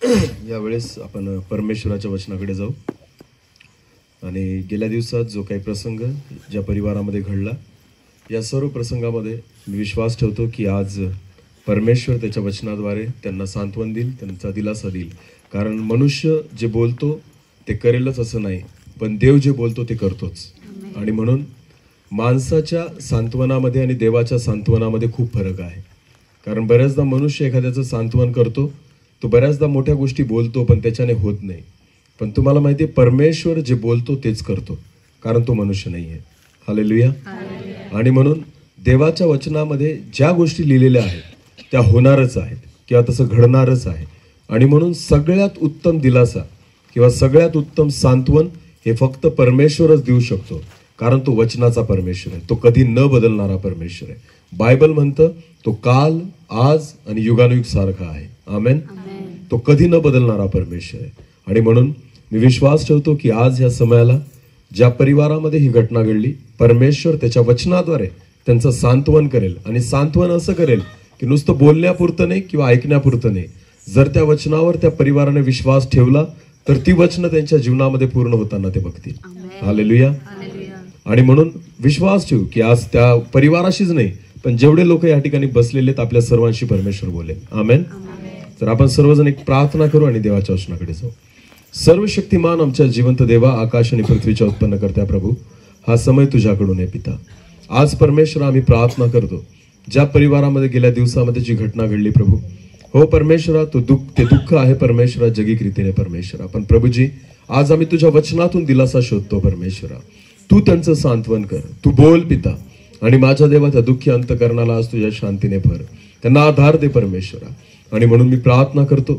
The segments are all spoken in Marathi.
यावेळेस आपण परमेश्वराच्या वचनाकडे जाऊ आणि गेल्या दिवसात जो काही प्रसंग ज्या परिवारामध्ये घडला या सर्व प्रसंगामध्ये मी विश्वास ठेवतो की आज परमेश्वर त्याच्या वचनाद्वारे त्यांना सांत्वन देईल, त्यांचा दिलासा देईल. कारण मनुष्य जे बोलतो ते करेलच असं नाही, पण देव जे बोलतो ते करतोच. आणि म्हणून माणसाच्या सांत्वनामध्ये आणि देवाच्या सांत्वनामध्ये खूप फरक आहे. कारण बऱ्याचदा मनुष्य एखाद्याचं सांत्वन करतो, तो बऱ्याचदा मोठ्या गोष्टी बोलतो पण त्याच्याने होत नाही. पण तुम्हाला माहिती आहे परमेश्वर जे बोलतो तेच करतो, कारण तो मनुष्य नाही आहे. हालेलुया. आणि म्हणून देवाच्या वचनामध्ये ज्या गोष्टी लिहिलेल्या आहेत त्या होणारच आहेत किंवा तसं घडणारच आहे. आणि म्हणून सगळ्यात उत्तम दिलासा किंवा सगळ्यात उत्तम सांत्वन हे फक्त परमेश्वरच देऊ शकतो, कारण तो वचनाचा परमेश्वर आहे. तो कधी न बदलणारा परमेश्वर आहे. बायबल म्हणतं तो काल, आज आणि युगानुयुग सारखा आहे. आमेन. तो कधी न बदलणारा परमेश्वर आहे. आणि म्हणून मी विश्वास ठेवतो की आज या समयाला ज्या परिवारामध्ये ही घटना घडली, परमेश्वर त्याच्या वचनाद्वारे त्यांचं सांत्वन करेल. आणि सांत्वन असं करेल की नुसतं बोलण्यापुरतं नाही किंवा ऐकण्यापुरतं नाही. जर त्या वचनावर त्या परिवाराने विश्वास ठेवला तर ती वचनं त्यांच्या जीवनामध्ये पूर्ण होताना ते बघतील. हालेलुया. आणि म्हणून विश्वास ठेवू की आज त्या परिवाराशीच नाही पण जेवढे लोक या ठिकाणी बसलेले आहेत आपल्या सर्वांशी परमेश्वर बोलेल. आमेन. तर आपण सर्वजण एक प्रार्थना करू आणि देवाच्या वचनाकडे जाऊ. सर्वशक्तिमान आमच्या जिवंत देवा, आकाश आणि पृथ्वीच्या उत्पन्न करत्या प्रभू, हा समय तुझ्याकडून आहे पिता. आज परमेश्वर आम्ही प्रार्थना करतो ज्या परिवारामध्ये गेल्या दिवसामध्ये जी घटना घडली प्रभू, हो परमेश्वरा ते दुःख आहे परमेश्वरा जगिक रीतीने परमेश्वरा. पण प्रभूजी आज आम्ही तुझ्या वचनातून दिलासा शोधतो परमेश्वरा. तू त्यांचं सांत्वन कर, तू बोल पिता. आणि माझ्या देवा त्या दुःखी अंतकरणाला आज तुझ्या शांतीने भर, त्यांना आधार दे परमेश्वरा. आणि म्हणून मी प्रार्थना करतो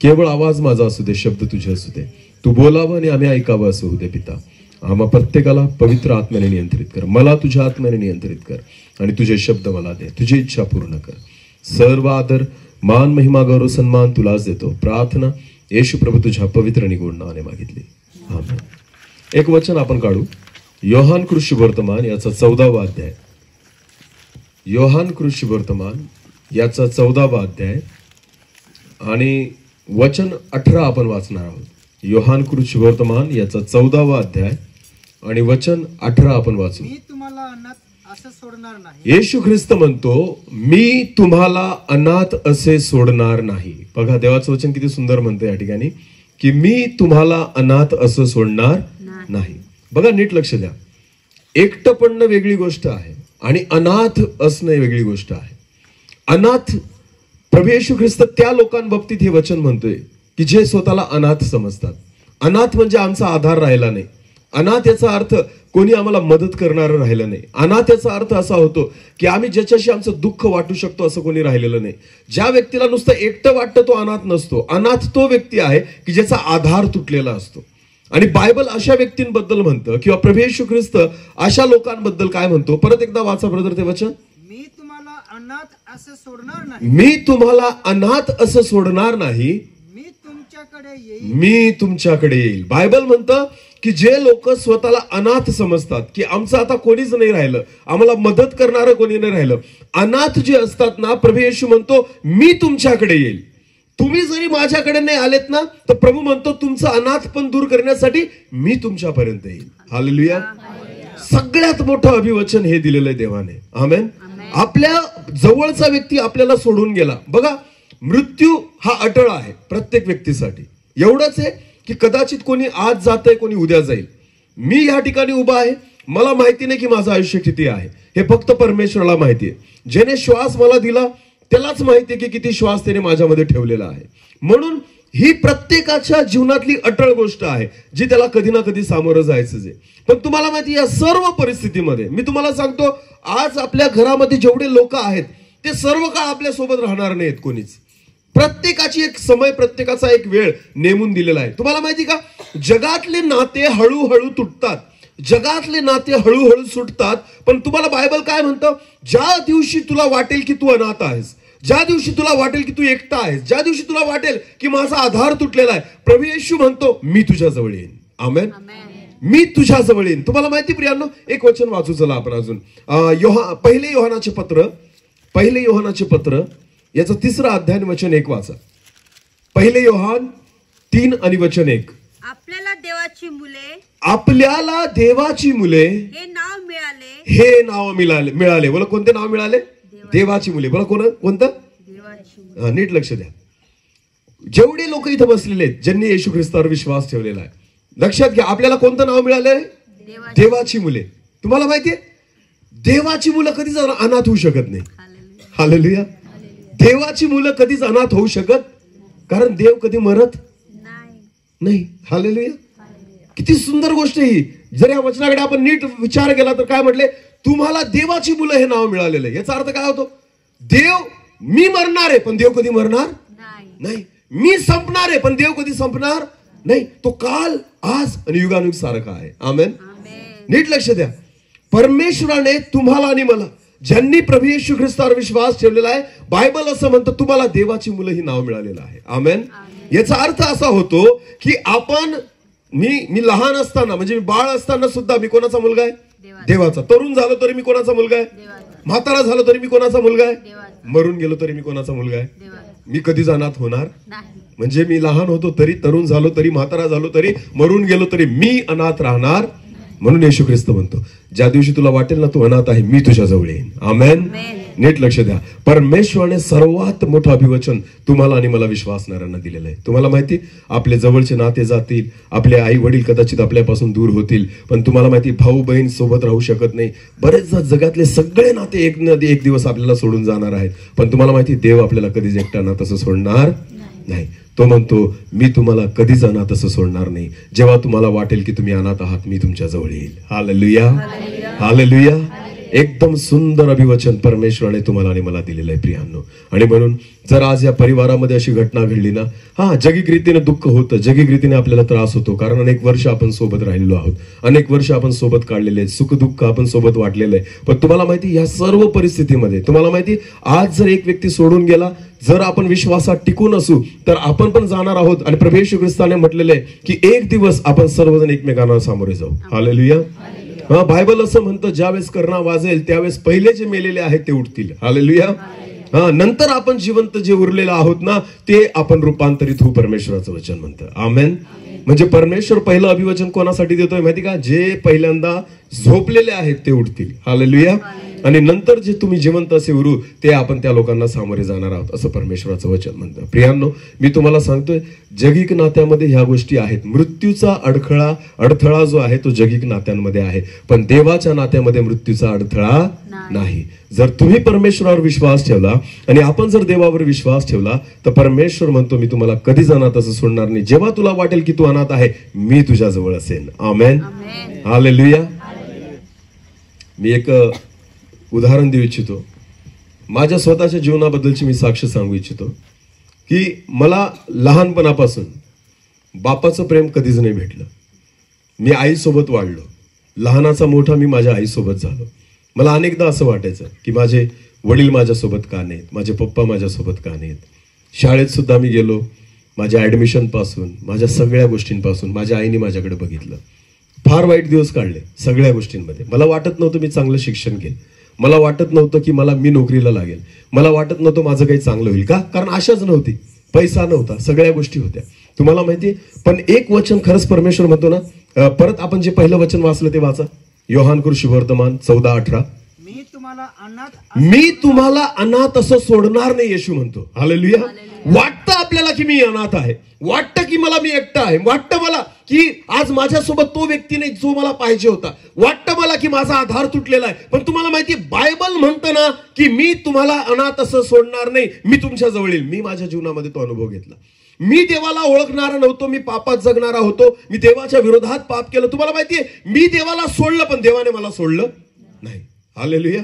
केवळ आवाज माझा असू दे, शब्द तुझे असू दे, तू बोलावं आणि आम्ही ऐकावं असं होऊ दे पिता. आम्हा प्रत्येकाला पवित्र आत्म्याने नियंत्रित कर, मला तुझ्या आत्म्याने नियंत्रित कर आणि तुझे शब्द मला दे, तुझी इच्छा पूर्ण कर. सर्व आदर, मान, महिमा, गौरव, सन्मान तुलाच देतो. प्रार्थना येशू प्रभू तुझ्या पवित्र आणि गोड नावाने मागितली. आमेन. एक वचन आपण काढू, योहान कृषी वर्तमान याचा 14वा अध्याय. योहान कृषी वर्तमान याचा 14वा अध्याय आणि वचन 18 आपण वाचणार आहोत. योहान कृषी वर्तमान याचा 14वा अध्याय आणि वचन 18 आपण वाचू. मी तुम्हाला अनाथ असं सोडणार नाही. येशू ख्रिस्त म्हणतो मी तुम्हाला अनाथ असे सोडणार नाही. बघा देवाचं वचन किती सुंदर म्हणतं या ठिकाणी की मी तुम्हाला अनाथ असं सोडणार नाही. बघा नीट लक्ष द्या. एकटं पडणं वेगळी गोष्ट आहे आणि अनाथ असणं वेगळी गोष्ट आहे. अनाथ प्रभू येशू ख्रिस्त त्या लोकांबाबतीत हे वचन म्हणतोय की जे स्वतःला अनाथ समजतात. अनाथ म्हणजे आमचा आधार राहिला नाही. अनाथ याचा अर्थ कोणी आम्हाला मदत करणारं राहिलं नाही. अनाथ याचा अर्थ असा होतो की आम्ही ज्याच्याशी आमचं दुःख वाटू शकतो असं कोणी राहिलेलं नाही. ज्या व्यक्तीला नुसतं एकटं वाटतं तो अनाथ नसतो. अनाथ तो व्यक्ती आहे की ज्याचा आधार तुटलेला असतो. आणि बायबल अशा व्यक्तींबद्दल म्हणतं किंवा प्रभू येशू ख्रिस्त अशा लोकांबद्दल काय म्हणतो, परत एकदा वाचा ब्रदर ते वचन. मी तुम्हाला अनाथ असं सोडणार नाही. मी तुम्हाला अनाथ असं सोडणार नाही, मी तुमच्याकडे येईल. मी तुमच्याकडे येईल. बायबल म्हणतं की जे लोक स्वतःला अनाथ समजतात की आमचं आता कोणीच नाही राहिलं, आम्हाला मदत करणारं कोणी नाही राहिलं, अनाथ जे असतात ना, प्रभू येशू म्हणतो मी तुमच्याकडे येईल. तुम्ही जरी माझ्याकडे नाही आलेत ना तर प्रभू म्हणतो तुमचं अनाथपण दूर करण्यासाठी मी तुमच्यापर्यंत येईल. हालेलुया. सगळ्यात मोठं अभिवचन हे दिलेलं आहे देवाने. आमेन. आपल्या जवळचा व्यक्ती आपल्याला सोडून गेला. बघा मृत्यू हा अटळ आहे प्रत्येक व्यक्तीसाठी. एवढंच आहे की कदाचित कोणी आज जातंय, कोणी उद्या जाईल. मी या ठिकाणी उभा आहे, मला माहिती नाही की माझं आयुष्य किती आहे, हे फक्त परमेश्वराला माहिती आहे. ज्याने श्वास मला दिला त्यालाच माहिती आहे की किती श्वास त्याने माझ्यामध्ये ठेवलेला आहे. म्हणून ही प्रत्येकाच्या जीवनातली अटळ गोष्ट आहे जी त्याला कधी ना कधी सामोरं जायचंच आहे. पण तुम्हाला माहिती या सर्व परिस्थितीमध्ये मी तुम्हाला सांगतो आज आपल्या घरामध्ये जेवढे लोक आहेत ते सर्व काळ आपल्या सोबत राहणार नाहीत कोणीच. प्रत्येकाची एक समय, प्रत्येकाचा एक वेळ नेमून दिलेला आहे. तुम्हाला माहिती का जगातले नाते हळूहळू तुटतात, जगातले नाते हळूहळू सुटतात. पण तुम्हाला बायबल काय म्हणतं, ज्या दिवशी तुला वाटेल की तू अनाथ आहेस, ज्या दिवशी तुला वाटेल की तू एकटा आहेस, ज्या दिवशी तुला वाटेल की माझा आधार तुटलेला आहे, प्रभू येशू म्हणतो मी तुझ्या जवळ येईन. आमेन. मी तुझ्या जवळ येईन. तुम्हाला माहिती प्रियांनो, एक वचन वाचू चला आपण अजून. पहिले योहानाचे पत्र याचं 3रा अध्याय वचन 1 वाचा. 1 योहान 3:1. आपल्याला देवाची मुले आपल्याला देवाची मुले हे नाव मिळाले. हे नाव मिळाले. बोला कोणते नाव मिळाले? देवाची मुले. बोला कोणतं? देवाची मुले. नीट लक्ष द्या. जेवढे लोक इथं बसलेले आहेत ज्यांनी येशू ख्रिस्तावर विश्वास ठेवलेला आहे, लक्षात घ्या आपल्याला कोणतं नाव मिळालंय? देवाची मुले. तुम्हाला माहितीये देवाची मुलं कधीच अनाथ होऊ शकत नाही. हालेलुया. देवाची मुलं कधीच अनाथ होऊ शकत, कारण देव कधी मरत नाही. हालेलुया. किती सुंदर गोष्ट ही. जर या वचनाकडे आपण नीट विचार केला तर काय म्हटले? तुम्हाला देवाची मुलं हे नाव मिळालेलं आहे. याचा अर्थ काय होतो? देव, मी मरणार आहे पण देव कधी मरणार नाही. मी संपणार आहे पण देव कधी संपणार नाही. तो काल, आज आणि युगानुग सारखा आहे. आमेन. नीट लक्ष द्या. परमेश्वराने तुम्हाला आणि मला, ज्यांनी प्रभू येशू ख्रिस्तावर विश्वास ठेवलेला आहे, बायबल असं म्हणतं तुम्हाला देवाची मुलं ही नाव मिळालेलं आहे. आमेन. याचा अर्थ असा होतो की आपण, मी लहान असताना म्हणजे मी बाळ असताना सुद्धा मी कोणाचा मुलगा आहे? देवाचा. तरुण झालो तरी मी कोणाचा मुलगा आहे? म्हातारा झालो तरी मी कोणाचा मुलगा आहे? मरून गेलो तरी मी कोणाचा मुलगा आहे? मी कधीच अनाथ होणार म्हणजे मी लहान होतो तरी, तरुण झालो तरी, म्हातारा झालो तरी, मरून गेलो तरी मी अनाथ राहणार. म्हणून येशू ख्रिस्त म्हणतो ज्या दिवशी तुला वाटेल ना तू अनाथ आहे, मी तुझ्या जवळ येईन. आमेन. नीट लक्ष द्या. परमेश्वराने सर्वात मोठं अभिवचन तुम्हाला आणि मला विश्वासणाऱ्यांना दिलेलं आहे. तुम्हाला माहिती, आपले जवळचे नाते जातील, आपले आई वडील कदाचित आपल्यापासून दूर होतील, पण तुम्हाला माहिती भाऊ बहीण सोबत राहू शकत नाही. बरेच जगातले सगळे नाते एक दिवस आपल्याला सोडून जाणार आहेत, पण तुम्हाला माहिती देव आपल्याला कधीच एकटा ना तसं सोडणार नाही. तो म्हणतो मी तुम्हाला कधीच अनाथ असं सोडणार नाही. जेव्हा तुम्हाला वाटेल की तुम्ही अनाथ आहात, मी तुमच्या जवळ येईल. हालेलुया. हालेलुया. एकदम सुंदर अभिवचन परमेश्वराने तुम्हाला आणि मला दिलेलं आहे प्रियांनो. आणि म्हणून जर आज या परिवारामध्ये अशी घटना घडली ना, जगिक रीतीने दुःख होतं, जगिक रीतीने आपल्याला त्रास होतो, कारण अनेक वर्ष आपण सोबत राहिलेलो आहोत, अनेक वर्ष आपण सोबत काढलेले आहेत, सुख दुःख आपण सोबत वाटलेलं आहे. पण तुम्हाला माहिती, या सर्व परिस्थितीमध्ये तुम्हाला माहिती, आज जर एक व्यक्ती सोडून गेला, जर आपण विश्वासात टिकून असू तर आपण पण जाणार आहोत. आणि प्रभू येशू ख्रिस्ताने म्हटलेलं आहे की एक दिवस आपण सर्वजण एकमेकांना सामोरे जाऊ. हालेलुया. बायबल असं म्हणतं ज्यावेळेस कर्णा वाजेल त्यावेळेस पहिले जे मेलेले आहेत ते उठतील. हालेलुया. नंतर आपण जिवंत जे उरलेलं आहोत ना ते आपण रूपांतरित होऊ, परमेश्वराचं वचन म्हणतं. आमेन. म्हणजे परमेश्वर पहिलं अभिवचन कोणासाठी देतोय माहिती का? जे पहिल्यांदा झोपलेले आहेत ते उठतील. हालेलुया. आणि नंतर जे तुम्ही जिवंत असे उरू ते आपण त्या लोकांना सामोरे जाणार आहोत, असं परमेश्वराचं वचन म्हणतं. प्रियांनो, मी तुम्हाला सांगतोय जगिक नात्यामध्ये ह्या गोष्टी आहेत. मृत्यूचा अडथळा जो आहे तो जगिक नात्यांमध्ये आहे, पण देवाच्या नात्यामध्ये मृत्यूचा अडथळा नाही. जर तुम्ही परमेश्वरावर विश्वास ठेवला आणि आपण जर देवावर विश्वास ठेवला तर परमेश्वर म्हणतो मी तुम्हाला कधीच अनाथ असं सोडणार नाही. जेव्हा तुला वाटेल की तू अनाथ आहे, मी तुझ्या जवळ असेन. आमेन. हालेलुया. मी एक उदाहरण देऊ इच्छितो. माझ्या स्वतःच्या जीवनाबद्दलची मी साक्ष सांगू इच्छितो की मला लहानपणापासून बापाचं प्रेम कधीच नाही भेटलं. मी आईसोबत वाढलो, लहानाचा मोठा मी माझ्या आईसोबत झालो. मला अनेकदा असं वाटायचं की माझे वडील माझ्यासोबत का नाहीत, माझे पप्पा माझ्यासोबत का नाहीत. शाळेत सुद्धा मी गेलो, माझ्या ऍडमिशन पासून, माझ्या सगळ्या गोष्टींपासून माझ्या आईने माझ्याकडे बघितलं. फार वाईट दिवस काढले सगळ्या गोष्टींमध्ये. मला वाटत नव्हतं मी चांगलं शिक्षण घेईन, मला वाटत नव्हतं की मी नोकरीला लागेल, मला वाटत नव्हतं माझं काही चांगलं होईल. का? कारण आशाच नव्हती, पैसा नव्हता, सगळ्या गोष्टी होत्या. तुम्हाला माहिती, पण एक वचन खरंच परमेश्वर म्हणतो ना, परत आपण जे पहिलं वचन वाचलं ते वाचा, योहान शुभवर्तमान 14:18. मी तुम्हाला अनाथ असं सोडणार नाही, येशू म्हणतो. हालेलुया. वाटतं आपल्याला की मी अनाथ आहे, वाटतं की मला मी एकटा आहे, वाटतं मला की आज माझ्यासोबत तो व्यक्ती नाही जो मला पाहिजे होता, वाटतं मला की माझा आधार तुटलेला आहे. पण तुम्हाला माहिती, बायबल म्हणतं ना की मी तुम्हाला अनाथ असं सोडणार नाही, मी तुमच्या जवळ येईल. मी माझ्या जीवनामध्ये तो अनुभव घेतला. मी देवाला ओळखणारा नव्हतो, मी पापात जगणारा होतो, मी देवाच्या विरोधात पाप केलं. तुम्हाला माहितीये, मी देवाला सोडलं पण देवाने मला सोडलं नाही. हालेलुया.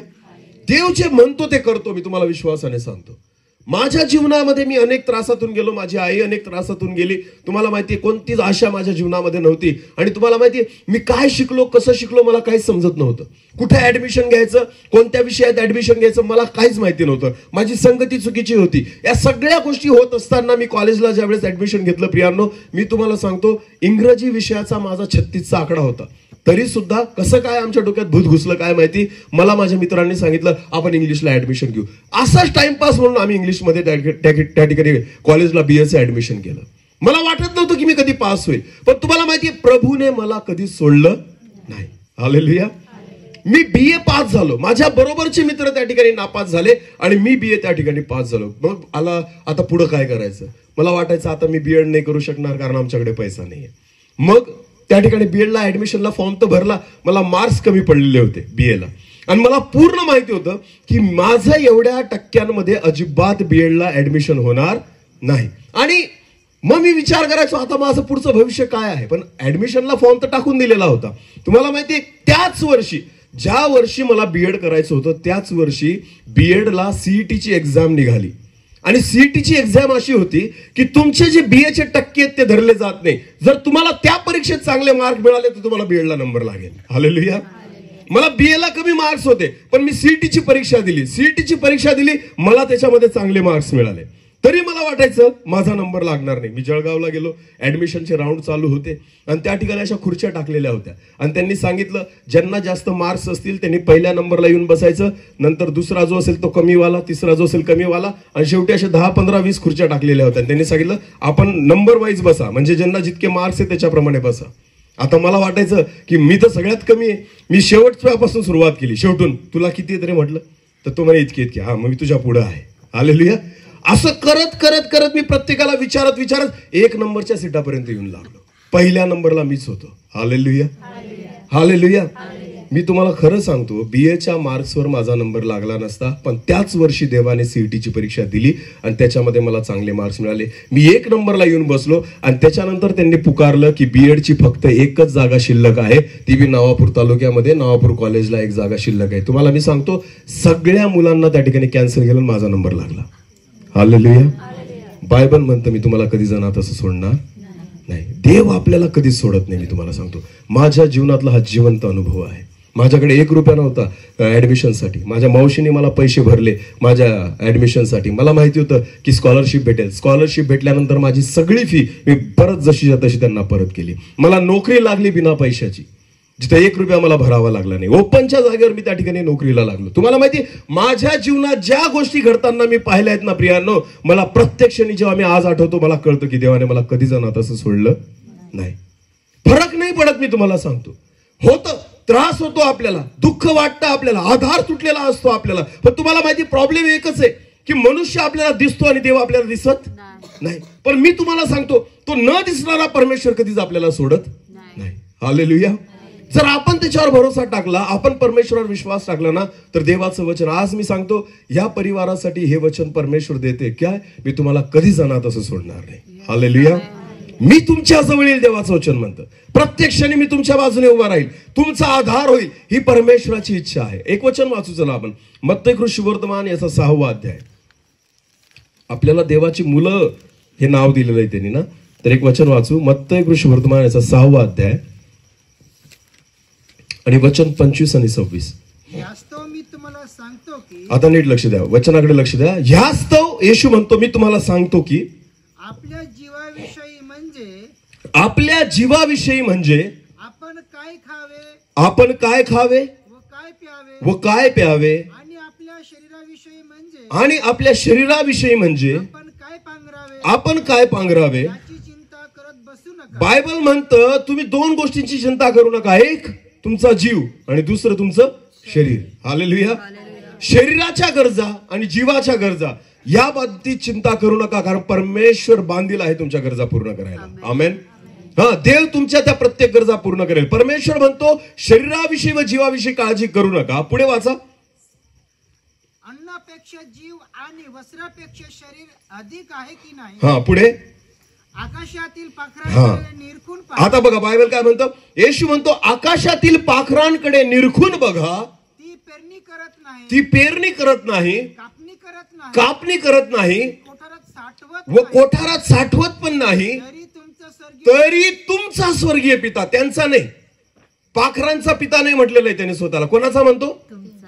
देव जे म्हणतो ते करतो. मी तुम्हाला विश्वासाने सांगतो, माझ्या जीवनामध्ये मी अनेक त्रासातून गेलो, माझी आई अनेक त्रासातून गेली. तुम्हाला माहितीये, कोणतीच आशा माझ्या जीवनामध्ये नव्हती. आणि तुम्हाला माहितीये, मी काय शिकलो, कसं शिकलो, मला काहीच समजत नव्हतं. कुठे ऍडमिशन घ्यायचं, कोणत्या विषयात ऍडमिशन घ्यायचं, मला काहीच माहिती नव्हतं. माझी संगती चुकीची होती. या सगळ्या गोष्टी होत असताना मी कॉलेजला ज्यावेळेस ऍडमिशन घेतलं प्रियांनो, मी तुम्हाला सांगतो, इंग्रजी विषयाचा माझा 36चा आकडा होता. तरी सुद्धा कसं काय आमच्या डोक्यात भूत घुसलं काय माहिती, मला माझ्या मित्रांनी सांगितलं आपण इंग्लिशला ऍडमिशन घेऊ. असाच टाइमपास म्हणून आम्ही इंग्लिशमध्ये त्या ठिकाणी कॉलेजला बीएचं ऍडमिशन केलं. मला वाटत नव्हतं की मी कधी पास होईल, पण तुम्हाला माहितीये प्रभूने मला कधी सोडलं नाही. हालेलुया. मी बीए पास झालो, माझ्या बरोबरचे मित्र त्या ठिकाणी नापास झाले आणि मी बीए त्या ठिकाणी पास झालो. मग आता पुढे काय करायचं, मला वाटायचं आता मी बीएड नाही करू शकणार कारण आमच्याकडे पैसा नाहीये. मग त्या ठिकाणी बीएडला ऍडमिशनला फॉर्म तर भरला, मला मार्क्स कमी पडलेले होते बीएला आणि मला पूर्ण माहिती होतं की माझं एवढ्या टक्क्यांमध्ये अजिबात बीएडला ऍडमिशन होणार नाही. आणि मग मी विचार करायचो आता माझं पुढचं भविष्य काय आहे. पण ऍडमिशनला फॉर्म तर टाकून दिलेला होता. तुम्हाला माहितीये त्याच वर्षी, ज्या वर्षी मला बीएड करायचं होतं त्याच वर्षी बीएडला सीईटीची एक्झाम निघाली आणि सीईटीची एक्झाम अशी होती की तुमचे जे बीएचे टक्के आहेत ते धरले जात नाही. जर तुम्हाला त्या परीक्षेत चांगले मार्क मिळाले तर तुम्हाला बीएडला नंबर लागेल. हालेलुया. मला बीएला कमी मार्क्स होते पण मी सीईटीची परीक्षा दिली, मला त्याच्यामध्ये चांगले मार्क्स मिळाले. तरी मला वाटायचं माझा नंबर लागणार नाही. मी जळगावला गेलो, ऍडमिशनचे राऊंड चालू होते आणि त्या ठिकाणी अशा खुर्च्या टाकलेल्या होत्या आणि त्यांनी सांगितलं ज्यांना जास्त मार्क्स असतील त्यांनी पहिल्या नंबरला येऊन बसायचं, नंतर दुसरा जो असेल तो कमीवाला, तिसरा जो असेल कमीवाला आणि शेवटी अशा 10, 15, 20 खुर्च्या टाकलेल्या होत्या. त्यांनी सांगितलं आपण नंबर वाईज बसा, म्हणजे ज्यांना जितके मार्क्स आहेत त्याच्याप्रमाणे बसा. आता मला वाटायचं की मी तर सगळ्यात कमी आहे. मी शेवटपासून सुरुवात केली. शेवटून तुला किती तरी म्हटलं तर तो म्हणे इतके. हा मग मी तुझ्या पुढे आहे. हालेलुया. असं करत करत करत मी प्रत्येकाला विचारत 1 नंबरच्या सीटापर्यंत येऊन लागलो. पहिल्या नंबरला मीच होतो. हालेलुया. हालेलुया. मी तुम्हाला खरं सांगतो बीएच्या मार्क्सवर माझा नंबर लागला नसता, पण त्याच वर्षी देवाने सीईटीची परीक्षा दिली आणि त्याच्यामध्ये मला चांगले मार्क्स मिळाले. मी 1 नंबरला येऊन बसलो आणि त्याच्यानंतर त्यांनी पुकारलं की बीएडची फक्त एकच जागा शिल्लक आहे, ती बी नवापूर तालुक्यामध्ये नवापूर कॉलेजला 1 जागा शिल्लक आहे. तुम्हाला मी सांगतो सगळ्या मुलांना त्या ठिकाणी कॅन्सल केलं, माझा नंबर लागला. हालेलुया. बायबल म्हणतं मी तुम्हाला कधी जाणार तसं सोडणार नाही. देव आपल्याला कधीच सोडत नाही. मी तुम्हाला सांगतो माझ्या जीवनातला हा जिवंत अनुभव आहे. माझ्याकडे 1 रुपया नव्हता ऍडमिशनसाठी. माझ्या मावशीने मला पैसे भरले माझ्या ऍडमिशनसाठी. मला माहिती होतं की स्कॉलरशिप भेटेल. स्कॉलरशिप भेटल्यानंतर माझी सगळी फी मी परत जशीच्या तशी त्यांना परत केली. मला नोकरी लागली बिना पैशाची, जिथे 1 रुपया मला भरावा लागला नाही. ओपनच्या जागेवर मी त्या ठिकाणी नोकरीला लागलो. तुम्हाला माहिती माझ्या जीवनात ज्या गोष्टी घडताना मी पाहिल्या आहेत ना प्रियांनो, मला प्रत्यक्षाने जेव्हा मी आज आठवतो मला कळतं की देवाने मला कधी जाणार तसं सोडलं नाही. फरक नाही पडत. मी तुम्हाला सांगतो होतं त्रास होतो, आपल्याला दुःख वाटतं, आपल्याला आधार तुटलेला असतो आपल्याला. पण तुम्हाला माहिती प्रॉब्लेम एकच आहे की मनुष्य आपल्याला दिसतो आणि देव आपल्याला दिसत नाही. पण मी तुम्हाला सांगतो तो न दिसणारा परमेश्वर कधीच आपल्याला सोडत नाही. हालेलुया. जर आपण त्याच्यावर भरोसा टाकला, आपण परमेश्वरावर विश्वास टाकला ना, तर देवाचं वचन आज मी सांगतो या परिवारासाठी हे वचन परमेश्वर देते काय, मी तुम्हाला कधी जाणार तसं सोडणार नाही. हालेलुया. मी तुमच्या जवळ येईल देवाचं वचन म्हणतं. प्रत्यक्षाने मी तुमच्या बाजूने उभा राहील, तुमचा आधार होईल, ही परमेश्वराची इच्छा आहे. एक वचन वाचू चला आपण. मत्तई सुवर्तमान याचा 6वा अध्याय. आपल्याला देवाची मुलं हे नाव दिलेलं आहे त्यांनी ना, तर एक वचन वाचू. मत्तई सुवर्तमान याचा 6वा अध्याय आणि वचन 25 आणि 26. यास्तव मी तुम्हाला सांगतो की, आता नीट लक्ष द्या, वचनाकडे लक्ष द्या. ह्यास्तव येशू म्हणतो मी तुम्हाला सांगतो की आपल्या जीवाविषयी म्हणजे आपण काय खावे आपण काय खावे व काय प्यावे व काय प्यावे आणि आपल्या शरीराविषयी म्हणजे आपण काय पांघरावे याची चिंता करत बसू नका. बायबल म्हणतं तुम्ही 2 गोष्टींची चिंता करू नका. एक तुमचा जीव आणि दुसरं तुमचं शरीर. हालेलुया. शरीराच्या गरजा आणि जीवाच्या गरजा या बाबतीत चिंता करू नका, कारण परमेश्वर बांधील आहे तुमच्या गरजा पूर्ण करायला. आमेन. हा, देव तुमच्या त्या प्रत्येक गरजा पूर्ण करेल. परमेश्वर म्हणतो शरीराविषयी व जीवाविषयी काळजी करू नका. पुढे वाचा. अन्नापेक्षा जीव आणि वस्त्रापेक्षा शरीर अधिक आहे की नाही. हा, पुढे. आकाशातील पाखरांकडे निरखून पहा. आता बघा बायबल काय म्हणतं. येशू म्हणतो आकाशातील पाखरांकडे निरखून बघा. ती पेरणी करत नाही, ती पेरणी करत नाही, कापणी करत नाही व कोठारात साठवत पण नाही, तरी तुमचा स्वर्गीय पिता, त्यांचा नाही, पाखरांचा पिता नाही म्हटलेलं आहे त्याने स्वतःला. कोणाचा म्हणतो?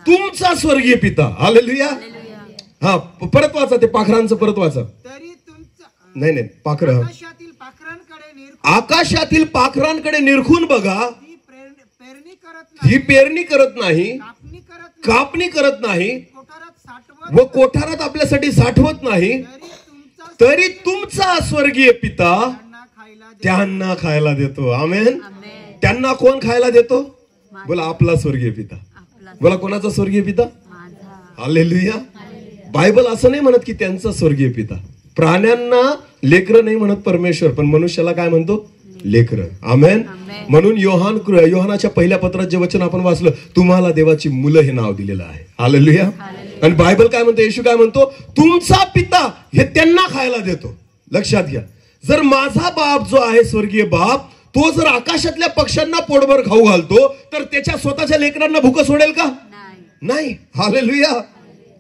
तुमचा स्वर्गीय पिता. हालेलुया. हा, परत वाचा ते पाखरांचं, परत वाचा. नाही आकाशातील पाखरांकडे निरखून बघा. करत ही नाही, पेरणी करत नाही, कापणी करत नाही, कापणी करत नाही कोठारात साठवत व कोठारात आपल्यासाठी साठवत नाही, तरी तुमचा स्वर्गीय पिता त्यांना खायला दे. त्यांना खायला देतो. आमेन. आमेन. त्यांना कोण खायला देतो? बोला आपला स्वर्गीय पिता. आपला बोला कोणाचा स्वर्गीय पिता? माझा. हालेलुया. बायबल असं नाही म्हणत की त्यांचा स्वर्गीय पिता. प्राण्यांना लेकरं नाही म्हणत परमेश्वर, पण मनुष्याला काय म्हणतो? लेकरं. आमेन. आमेन. म्हणून योहानाच्या पहिल्या पत्रात जे वचन आपण वाचलं, तुम्हाला देवाची मुलं हे नाव दिलेलं आहे. हालेलुया. आणि बायबल काय म्हणतो? येशू काय म्हणतो? तुमचा पिता हे त्यांना खायला देतो. लक्षात घ्या, जर माझा बाप जो आहे स्वर्गीय बाप, तो जर आकाशातल्या पक्ष्यांना पोटभर खाऊ घालतो, तर त्याच्या स्वतःच्या लेकरांना भूक सोडेल का? नाही. हालेलुया.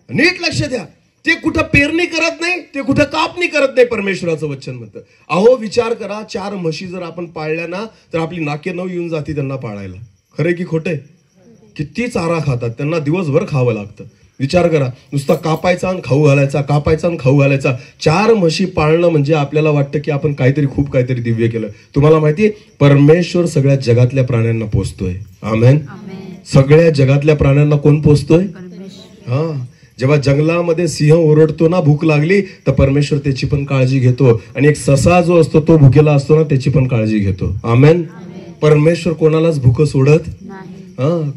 नीट लक्ष द्या, ते कुठं पेरणी करत नाही, ते कुठं कापणी करत नाही. परमेश्वराचं वचन म्हणतं. अहो विचार करा, 4 म्हशी जर आपण पाळल्या ना, तर आपली नाके 9 येऊन जाती त्यांना पाळायला. खरे की खोटे? किती चारा खातात, त्यांना दिवसभर खावं लागतं. विचार करा, नुसता कापायचा आणि खाऊ घालायचा, कापायचा आणि खाऊ घालायचा. 4 म्हशी पाळणं म्हणजे आपल्याला वाटतं की आपण खूप काहीतरी दिव्य केलं. तुम्हाला माहितीये, परमेश्वर सगळ्या जगातल्या प्राण्यांना पोसतोय. आमेन. सगळ्या जगातल्या प्राण्यांना कोण पोसतोय? हा. जेव्हा जंगलामध्ये सिंह ओरडतो ना, भूक लागली, तर परमेश्वर त्याची पण काळजी घेतो. आणि एक ससा जो असतो तो भुकेला असतो ना, त्याची पण काळजी घेतो. आमेन. परमेश्वर कोणालाच भूक सोडत नाही.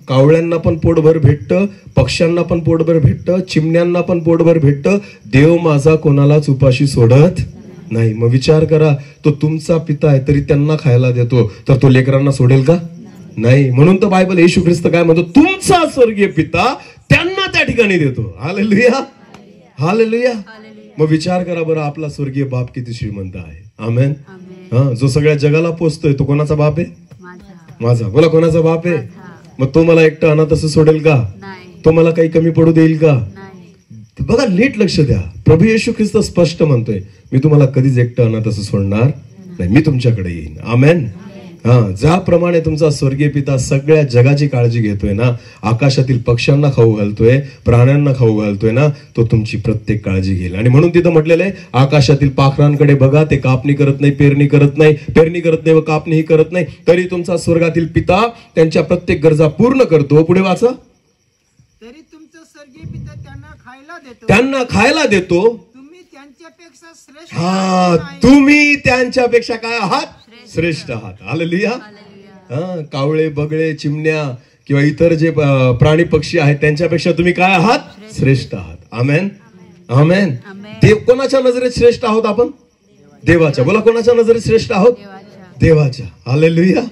कावळ्यांना पण पोटभर भेटतं, पक्ष्यांना पण पोटभर भेटतं, चिमण्यांना पण पोटभर भेटतं. देव माझा कोणालाच उपाशी सोडत नाही. मग विचार करा, तो तुमचा पिता आहे तरी त्यांना खायला देतो, तर तो लेकरांना सोडेल का? नाही. म्हणून तर बायबल येशू ख्रिस्त काय म्हणतो? तुमचा स्वर्गीय पिता त्यांना त्या ठिकाणी देतो. हालेलुया. हालेलुया. मग विचार करा बरं, आपला स्वर्गीय बाप किती श्रीमंत आहे. आमेन. जो सगळ्या जगाला पोसतोय, तो कोणाचा बाप आहे? माझा. बोला कोणाचा बाप आहे? मग तो मला एकटा अनाथ असं सोडेल का? तो मला काही कमी पडू देईल का? बघा, नीट लक्ष द्या. प्रभू येशू ख्रिस्त स्पष्ट म्हणतोय, मी तुम्हाला कधीच एकटा अनाथ असं सोडणार नाही, मी तुमच्याकडे येईन. आमेन. ज्याप्रमाणे तुमचा स्वर्गीय पिता सगळ्या जगाची काळजी घेतोय ना, आकाशातील पक्ष्यांना खाऊ घालतोय, प्राण्यांना खाऊ घालतोय ना, तो तुमची प्रत्येक काळजी घेईल. आणि म्हणून तिथं म्हटलेलं आहे, आकाशातील पाखरांकडे बघा, ते कापणी करत नाही, पेरणी करत नाही व कापणीही करत नाही, तरी तुमचा स्वर्गातील पिता त्यांच्या प्रत्येक गरजा पूर्ण करतो. पुढे वाचा. तरी तुमचं स्वर्गीय पिता त्यांना खायला देतो. त्यांना खायला देतो. तुम्ही त्यांच्यापेक्षा श्रेष्ठ नाही. तुम्ही त्यांच्यापेक्षा काय आहात? श्रेष्ठ आहात. हालेलुया. कावळे, बगळे, चिमण्या किंवा इतर जे प्राणी पक्षी आहेत त्यांच्यापेक्षा तुम्ही काय आहात? श्रेष्ठ आहात. आमेन. आमेन. देव कोणाच्या नजरेत श्रेष्ठ आहोत आपण? देवाच्या. बोला कोणाच्या नजरेत श्रेष्ठ आहोत? देवाच्या. हालेलुया.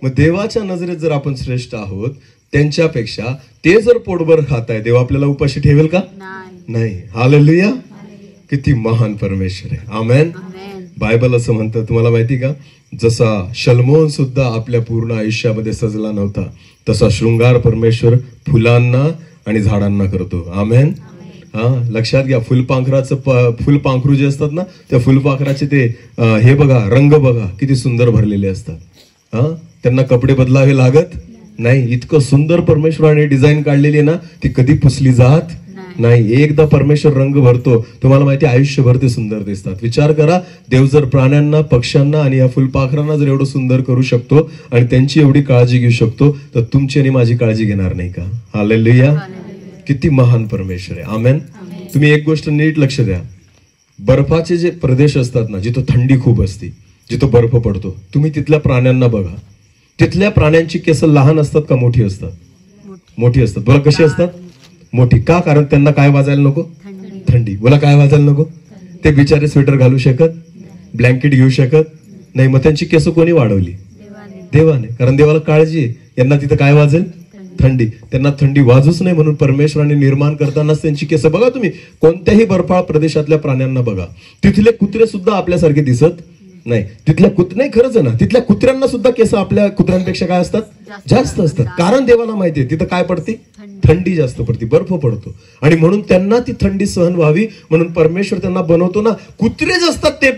मग देवाच्या नजरेत जर आपण श्रेष्ठ आहोत, त्यांच्यापेक्षा ते जर पोटभर खाताय, देव आपल्याला उपाशी ठेवेल का? नाही. हालेलुया. किती महान परमेश्वर आहे. आमेन. बायबल असं म्हणतं, तुम्हाला माहिती का, जसा शलमोन सुद्धा आपल्या पूर्ण आयुष्यामध्ये सजला नव्हता, तसा शृंगार परमेश्वर फुलांना आणि झाडांना करतो. आमेन. लक्षात घ्या, फुलपाखरू जे असतात ना, त्या फुलपाखराचे ते हे बघा, रंग बघा किती सुंदर भरलेले असतात. त्यांना कपडे बदलावे लागत नाही. इतकं सुंदर परमेश्वराने डिझाईन काढलेली ना, ती कधी पुसली जात नाही. एकदा परमेश्वर रंग भरतो, तुम्हाला माहिती, आयुष्यभर ते सुंदर दिसतात. विचार करा, देव जर प्राण्यांना, पक्ष्यांना आणि या फुलपाखरांना जर एवढं सुंदर करू शकतो आणि त्यांची एवढी काळजी घेऊ शकतो, तर तुमची आणि माझी काळजी घेणार नाही का? हालेलुया. किती महान परमेश्वर आहे. आमेन. तुम्ही एक गोष्ट नीट लक्ष द्या, बर्फाचे जे प्रदेश असतात ना, जिथं थंडी खूप असते, जिथं बर्फ पडतो, तुम्ही तिथल्या प्राण्यांना बघा. तिथल्या प्राण्यांची केस लहान असतात का मोठी असतात? मोठी असतात. बोला कशी असतात? मोठी. का? कारण त्यांना काय वाजायला नको? थंडी. बोला काय वाजायला नको? ते बिचारे स्वेटर घालू शकत, ब्लँकेट घेऊ शकत नाही. मग त्यांची केस कोणी वाढवली? देवाने. कारण देवाला काळजी आहे, यांना तिथं काय वाजेल? थंडी. त्यांना थंडी वाजूच नाही म्हणून परमेश्वराने निर्माण करतानाच त्यांची केस बघा. तुम्ही कोणत्याही बर्फाळ प्रदेशातल्या प्राण्यांना बघा, तिथले कुत्रे सुद्धा आपल्यासारखे दिसत नाही. तिथल्या नाही, खरंच आहे ना, तिथल्या कुत्र्यांना सुद्धा केस आपल्या कुत्र्यांपेक्षा काय असतात? जास्त असतात. कारण देवाला माहितीये तिथं काय पडते? थंडी जास्त पडते, बर्फ पडतो. आणि म्हणून त्यांना ती थंडी सहन व्हावी म्हणून परमेश्वर त्यांना बनवतो ना. कुत्रेच असतात ते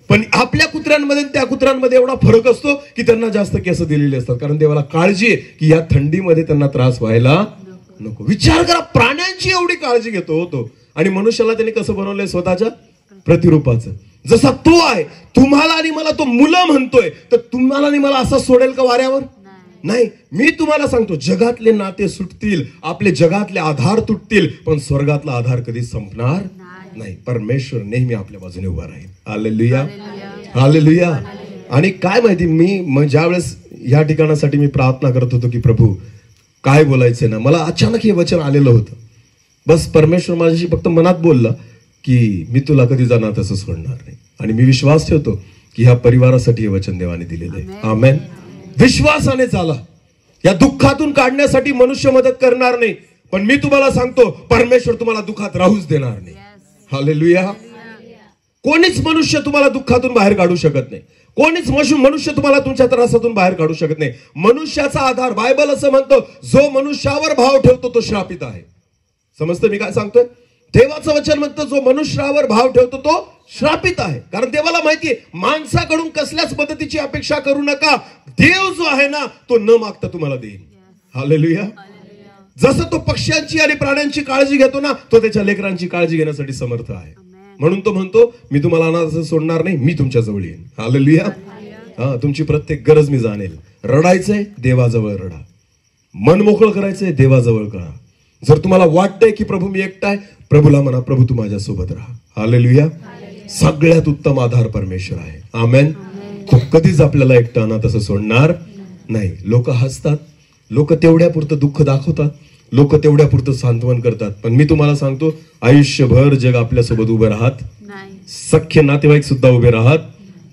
पण आपल्या कुत्र्यांमध्ये त्या कुत्र्यांमध्ये एवढा फरक असतो की त्यांना जास्त केस दिलेले असतात. कारण देवाला काळजी आहे की या थंडीमध्ये त्यांना त्रास व्हायला नको. विचार करा, प्राण्यांची एवढी काळजी घेतो होतो आणि मनुष्याला त्यांनी कसं बनवलंय? स्वतःच्या प्रतिरूपाचं. जसा तो आहे, तुम्हाला आणि मला तो मुलं म्हणतोय, तर तुम्हाला आणि मला असं सोडेल का वाऱ्यावर? नाही, मी तुम्हाला सांगतो, जगातले नाते सुटतील, आपले जगातले आधार तुटतील, पण स्वर्गातला आधार कधी संपणार नाही. परमेश्वर नेहमी आपल्या बाजूने उभा राहील. Hallelujah, hallelujah. आणि काय माहिती, मी ज्यावेळेस या ठिकाणासाठी मी प्रार्थना करत होतो की प्रभू काय बोलायचं ना, मला अचानक हे वचन आलेलं होतं. बस परमेश्वर माझ्याशी फक्त मनात बोलला की मी तुला कधी जाणार तसं सोडणार नाही. आणि मी विश्वास ठेवतो की ह्या परिवारासाठी हे वचन देवाने दिलेलं आहे. आमेन. विश्वासाने चाला. या दुःखातून काढण्यासाठी मनुष्य मदत करणार नाही, पण मी तुम्हाला सांगतो परमेश्वर तुम्हाला दुःखात राहूच देणार नाही. हालेलुया. कोणीच मनुष्य तुम्हाला दुःखातून बाहेर काढू शकत नाही. कोणीच मनुष्य तुम्हाला तुमच्या त्रासातून बाहेर काढू शकत नाही. मनुष्याचा आधार, बायबल असं म्हणतो, जो मनुष्यावर भाव ठेवतो तो श्रापित आहे. समजतं मी काय सांगतोय? देवाचं वचन म्हणतं, जो मनुष्यावर भाव ठेवतो तो श्रापित आहे. कारण देवाला माहितीये, माणसाकडून कसल्याच मदतीची अपेक्षा करू नका. देव जो आहे ना, तो न मागता तुम्हाला देईल. हालेलुया. जसं तो पक्ष्यांची आणि प्राण्यांची काळजी घेतो ना, तो त्याच्या लेकरांची काळजी घेण्यासाठी समर्थ आहे. म्हणून तो म्हणतो, मी तुम्हाला अनाथ सोडणार नाही, मी तुमच्या जवळ येईन. हालेलुया. हा, तुमची प्रत्येक गरज मी जाणेल. रडायचंय, देवाजवळ रडा. मन मोकळं करायचंय, देवाजवळ करा. जर तुम्हाला वाटतंय की प्रभू मी एकटा आहे, प्रभूला म्हणा, प्रभू तू माझ्या सोबत राहा. हालेलुया. सगळ्यात उत्तम आधार परमेश्वर आहे. आमेन. तो कधीच आपल्याला एकटा अनाथ असं सोडणार नाही. लोक हसतात, लोक तेवढ्या पुरतं दुःख दाखवतात, लोक तेवढ्या पुरतं सांत्वन करतात, पण मी तुम्हाला सांगतो, आयुष्यभर जग आपल्यासोबत उभं राहत नाही. सख्य नातेवाईक सुद्धा उभे राहत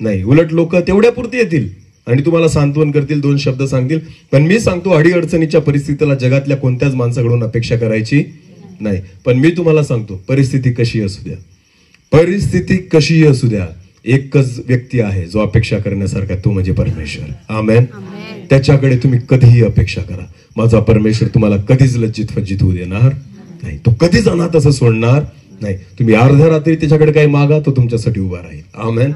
नाही. उलट लोक तेवढ्या पुरती येतील आणि तुम्हाला सांत्वन करतील, दोन शब्द सांगतील, पण मी सांगतो अडीअडचणीच्या परिस्थितीला जगातल्या कोणत्याच माणसाकडून अपेक्षा करायची नाही. पण मी तुम्हाला सांगतो, परिस्थिती कशी असू द्या, परिस्थिती कशीही असू द्या, एकच व्यक्ती आहे जो अपेक्षा करण्यासारखा, तो म्हणजे परमेश्वर. आमेन. त्याच्याकडे तुम्ही कधीही अपेक्षा करा. माझा परमेश्वर तुम्हाला कधीच लज्जित फज्जित होऊ देणार नाही. तो कधीच अनाथ असं सोडणार नाही. तुम्ही अर्ध्या रात्री त्याच्याकडे काही मागा, तो तुमच्यासाठी उभा राहील. आमेन.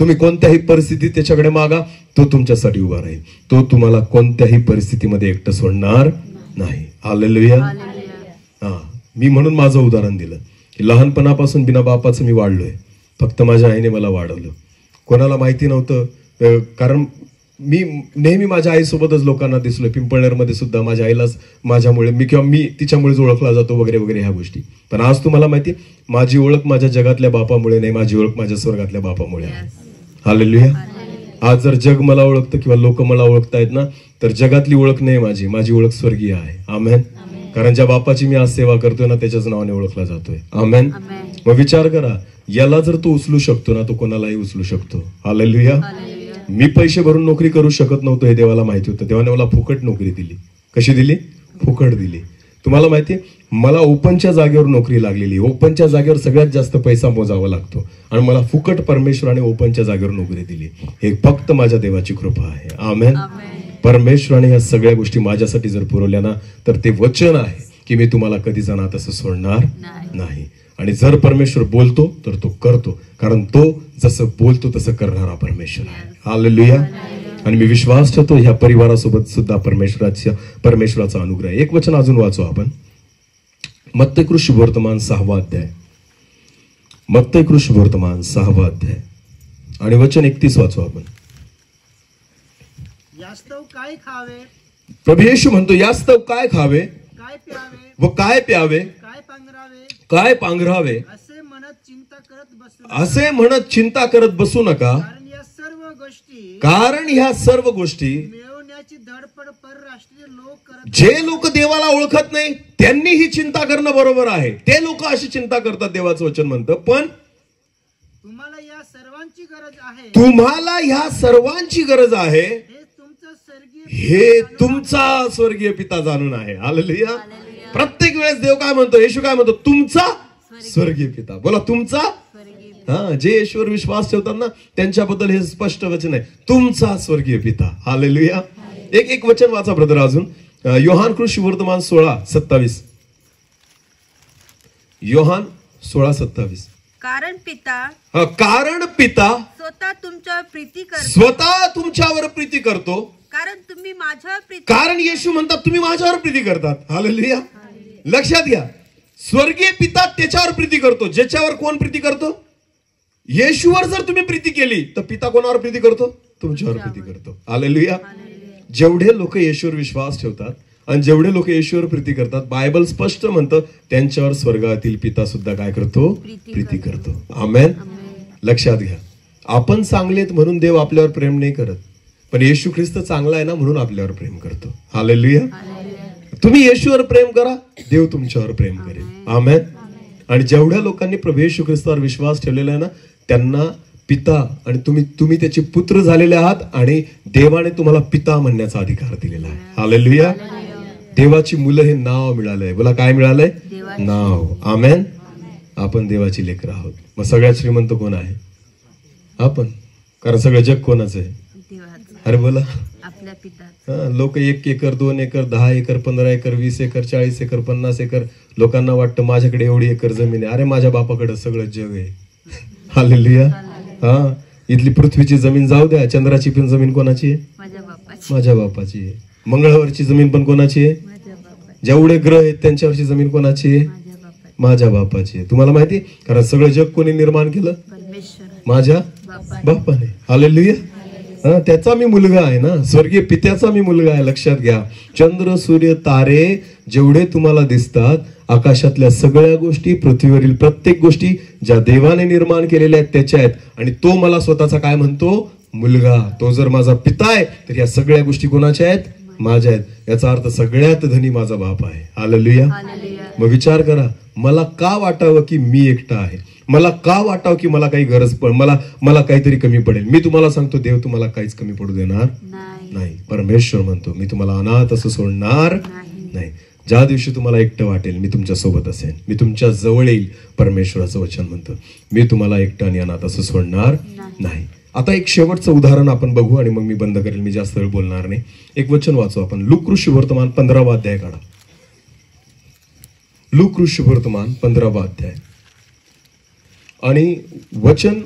तुम्ही कोणत्याही परिस्थितीत त्याच्याकडे मागा, तो तुमच्यासाठी उभा राहील. तो तुम्हाला कोणत्याही परिस्थितीमध्ये एकटं सोडणार नाही. हालेलुया. मी म्हणून माझं उदाहरण दिलं की लहानपणापासून बिना बापाचं मी वाढलोय. फक्त माझ्या आईने मला वाढवलं. कोणाला माहिती नव्हतं, कारण मी नेहमी माझ्या आईसोबतच लोकांना दिसलोय. पिंपळनेरमध्ये सुद्धा माझ्या आईलाच माझ्यामुळे मी तिच्यामुळेच ओळखला जातो वगैरे वगैरे ह्या गोष्टी. पण आज तुम्हाला माहिती, माझी ओळख माझ्या जगातल्या बापामुळे नाही, माझी ओळख माझ्या स्वर्गातल्या बापामुळे आहे. हालेलुया. आज जर जग मला ओळखतं किंवा लोक मला ओळखतायत ना, तर जगातली ओळख नाही माझी ओळख स्वर्गीय आहे. आमेन. कारण ज्या बापाची मी आज सेवा करतोय ना, त्याच्याच नावाने ओळखला जातोय. आमेन. मग विचार करा, याला जर तो उचलू शकतो ना, तो कोणालाही उचलू शकतो. हालेलुया. मी पैसे भरून नोकरी करू शकत नव्हतो, हे देवाला माहिती होतं. देवाने मला फुकट नोकरी दिली. कशी दिली? फुकट दिली. तुम्हाला माहितीये, मला ओपनच्या जागेवर नोकरी लागलेली. ओपनच्या जागेवर सगळ्यात जास्त पैसा मोजावा लागतो, आणि मला फुकट परमेश्वराने ओपनच्या जागेवर नोकरी दिली. हे फक्त माझ्या देवाची कृपा आहे. आमेन. परमेश्वराने ह्या सगळ्या गोष्टी माझ्यासाठी जर पुरवल्या ना, तर ते वचन आहे की मी तुम्हाला कधी जाणार तसं सोडणार नाही. आणि जर परमेश्वर बोलतो तर तो करतो, कारण तो जसं बोलतो तसं करणारा परमेश्वर आहे. हालेलुया. आणि मी विश्वास ठेवतो ह्या परिवारासोबत सुद्धा परमेश्वराचा अनुग्रह. एक वचन अजून वाचू आपण, मत्ती शुभवर्तमान 6वा अध्याय. मत्ती शुभवर्तमान 6वा अध्याय आणि वचन 31 वाचू आपण. यास्तव काय खावे, प्रभू येशू म्हणतो, यास्तव काय खावे, काय प्यावे व काय प्यावे, काय पांघरावे, काय पांघरावे, असे म्हणत चिंता करत बसू, असे म्हणत चिंता करत बसू नका. कारण ह्या सर्व गोष्टी मिळवण्याची धडपड परराष्ट्रीय लोक करत. जे लोक देवाला ओळखत नाही त्यांनी ही चिंता करणं बरोबर आहे. ते लोक अशी चिंता करतात, देवाचं वचन म्हणतं. पण तुम्हाला या सर्वांची गरज आहे, तुम्हाला ह्या सर्वांची गरज आहे, हे तुमचा स्वर्गीय पिता जाणून आहे. हालेलुया. प्रत्येक वेळेस देव काय म्हणतो, येशू काय म्हणतो, तुमचा स्वर्गीय पिता. बोला, तुमचा. जे ईश्वर विश्वास ठेवतात ना, त्यांच्याबद्दल हे स्पष्ट वचन आहे, तुमचा स्वर्गीय पिता. हालेलुया. एक वचन वाचा ब्रदर अजून, योहान शुभवर्तमान 16:27. योहान 16:27. कारण पिता स्वतः तुमच्यावर प्रीती करतो. कारण तुम्ही माझ्यावर प्रीती, कारण येशू म्हणतात तुम्ही माझ्यावर प्रीती करतात. हालेलुया. लक्षात घ्या, स्वर्गीय पिता त्याच्यावर प्रीती करतो. ज्याच्यावर कोण प्रीती करतो? येशूवर जर तुम्ही प्रीती केली तर पिता कोणावर प्रीती करतो? तुमच्यावर प्रीती करतो. हालेलुया. जेवढे लोक येशूवर विश्वास ठेवतात आणि जेवढे लोक येशूवर प्रीती करतात, बायबल स्पष्ट म्हणतं त्यांच्यावर स्वर्गातील पिता सुद्धा काय करतो? प्रीती करतो. आमेन. लक्षात घ्या, आपण चांगलेत म्हणून देव आपल्यावर प्रेम नाही करत, पण येशू ख्रिस्त चांगला आहे ना म्हणून आपल्यावर प्रेम करतो. हालेलुया. तुम्ही येशूवर प्रेम करा, देव तुमच्यावर प्रेम करेल. आमेन. आणि जेवढ्या लोकांनी प्रभू येशू ख्रिस्तावर विश्वास ठेवलेला आहे ना, त्यांना पिता, आणि तुम्ही त्याचे पुत्र झालेले आहात आणि देवाने तुम्हाला पिता म्हणण्याचा अधिकार दिलेला आहे. हालेलुया. देवाची मुलं हे नाव मिळालंय. बोला, काय मिळालंय? नाव. आमेन. आपण देवाची लेकरं आहोत. मग सगळ्यात श्रीमंत कोण आहे? आपण. कारण सगळं जग कोणाचं आहे? अरे बोला. आपल्या पिता. लोक 1 acre 2 acre 10 acre 15 acre 20 acre 40 acre 50 acre, लोकांना वाटतं माझ्याकडे एवढी एकर जमीन आहे. अरे माझ्या बापाकडे सगळं जग आहे. हालेलुया. हा, इथली पृथ्वीची जमीन जाऊ द्या, चंद्राची पण जमीन कोणाची आहे? माझ्या बापाची आहे. मंगळावरची जमीन पण कोणाची आहे? जेवढे ग्रह आहेत त्यांच्यावरची जमीन कोणाची आहे? माझ्या बापाची आहे. तुम्हाला माहिती आहे? कारण सगळं जग कोणी निर्माण केलं? माझ्या बापाने. हालेलुया. त्याचा मी मुलगा आहे ना, स्वर्गीय पित्याचा मी मुलगा आहे. लक्षात घ्या, चंद्र सूर्य तारे जेवढे तुम्हाला दिसतात, आकाशातल्या सगळ्या गोष्टी, पृथ्वीवरील प्रत्येक गोष्टी ज्या देवाने निर्माण केलेल्या आहेत त्याच्या आहेत. आणि तो मला स्वतःचा काय म्हणतो? मुलगा. तो जर माझा पिता आहे तर या सगळ्या गोष्टी कोणाच्या आहेत? माझ्या आहेत. याचा अर्थ सगळ्यात धनी माझा बाप आहे. हालेलुया. मग विचार करा, मला का वाटावं की मी एकटा आहे? मला का वाटावं की मला काही गरज मला काहीतरी कमी पडेल? मी तुम्हाला सांगतो, देव तुम्हाला काहीच कमी पडू देणार नाही. परमेश्वर म्हणतो, मी तुम्हाला अनाथ असं सोडणार नाही. ज्या दिवशी तुम्हाला एकटं वाटेल, मी तुमच्या सोबत असेन, मी तुमच्या जवळ येईल. परमेश्वराचं वचन म्हणतं, मी तुम्हाला एकटं आणि अनाथ असं सोडणार नाही. आता एक शेवटचं उदाहरण आपण बघू आणि मग मी बंद करेल. मी जास्त वेळ बोलणार नाही. एक वचन वाचू आपण. लूक शुभवर्तमान 15वा अध्याय काढा. लूक शुभवर्तमान 15वा अध्याय आणि वचन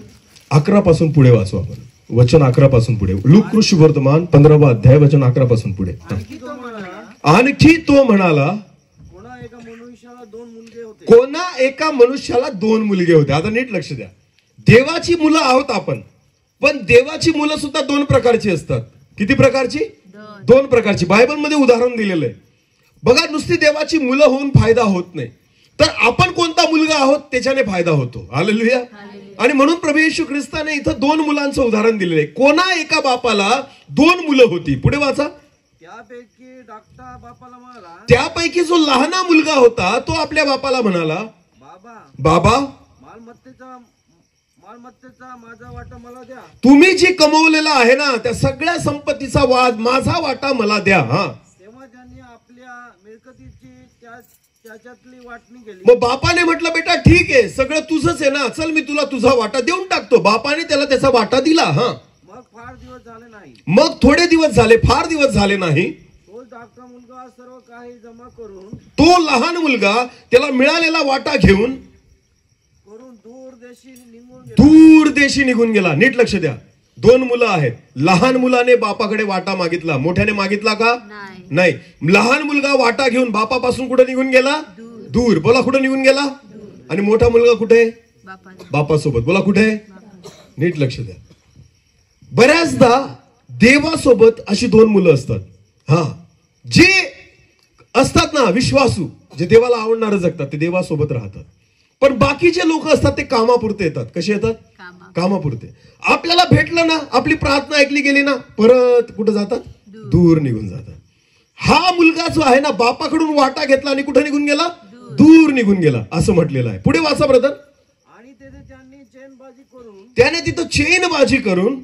11 पासून पुढे वाचू आपण. वचन 11 पासून पुढे. लूक शुभवर्तमान 15वा अध्याय वचन 11 पासून पुढे. आणखी तो म्हणाला, कोणा एका मनुष्याला 2 मुलगे होते. आता नीट लक्ष द्या, देवाची मुलं आहोत आपण, पण देवाची मुलं सुद्धा 2 प्रकारची असतात. किती प्रकारची? 2 प्रकारची. बायबल मध्ये उदाहरण दिलेलं आहे. बघा, नुसती देवाची मुलं होऊन फायदा होत नाही, तर आपण कोणता मुलगा आहोत त्याच्याने फायदा होतो. हालेलुया. आणि म्हणून प्रभू येशू ख्रिस्ताने इथं 2 मुलांचं उदाहरण दिलेलं आहे. कोणा एका बापाला 2 मुलं होती. पुढे वाचा. त्यापैकी जो लहाना मुलगा होता तो आपल्या बापाला म्हणाला, बाबा, मालमत्तेचा माझा वाटा मला द्या. तुम्ही जे कमवलेला आहे ना त्या सगळ्या संपत्तीचा माझा वाटा मला द्या. हा, तेव्हा त्यांनी आपल्या मिळकतीची त्याच्यातली वाटणी केली. मग बापाने म्हटलं, बेटा ठीक आहे, सगळं तुझंच आहे ना, चल मी तुला तुझा वाटा देऊन टाकतो. बापाने त्याला त्याचा वाटा दिला. हा, मग फार दिवस झाले नाही, मग थोडे दिवस झाले, फार दिवस झाले नाही. तो धाकटा मुलगा सर्व काही जमा करून, तो लहान मुलगा त्याला मिळालेला वाटा घेऊन दूर देशी निघून गेला. नीट लक्ष द्या, 2 मुलं आहेत. लहान मुलाने बापाकडे वाटा मागितला, मोठ्याने मागितला का? नाही. लहान मुलगा वाटा घेऊन बापापासून कुठे निघून गेला? दूर. बोला, कुठे निघून गेला? आणि मोठा मुलगा कुठे? बापासोबत. बोला, कुठे? नीट लक्ष द्या. बऱ्याचदा देवासोबत अशी 2 मुलं असतात. हा, जे असतात ना विश्वासू, जे देवाला आवडणारं जगतात, ते देवासोबत राहतात. पण बाकीचे लोक असतात ते कामापुरते येतात. कसे येतात? कामापुरते. आपल्याला भेटलं ना, आपली प्रार्थना ऐकली गेली ना, परत कुठं जातात? दूर निघून जातात. हा मुलगा जो आहे ना, बापाकडून वाटा घेतला आणि कुठे निघून गेला? दूर निघून गेला, असं म्हटलेलं आहे. पुढे वाचा ब्रदर. आणि त्याने तिथं चेनबाजी करून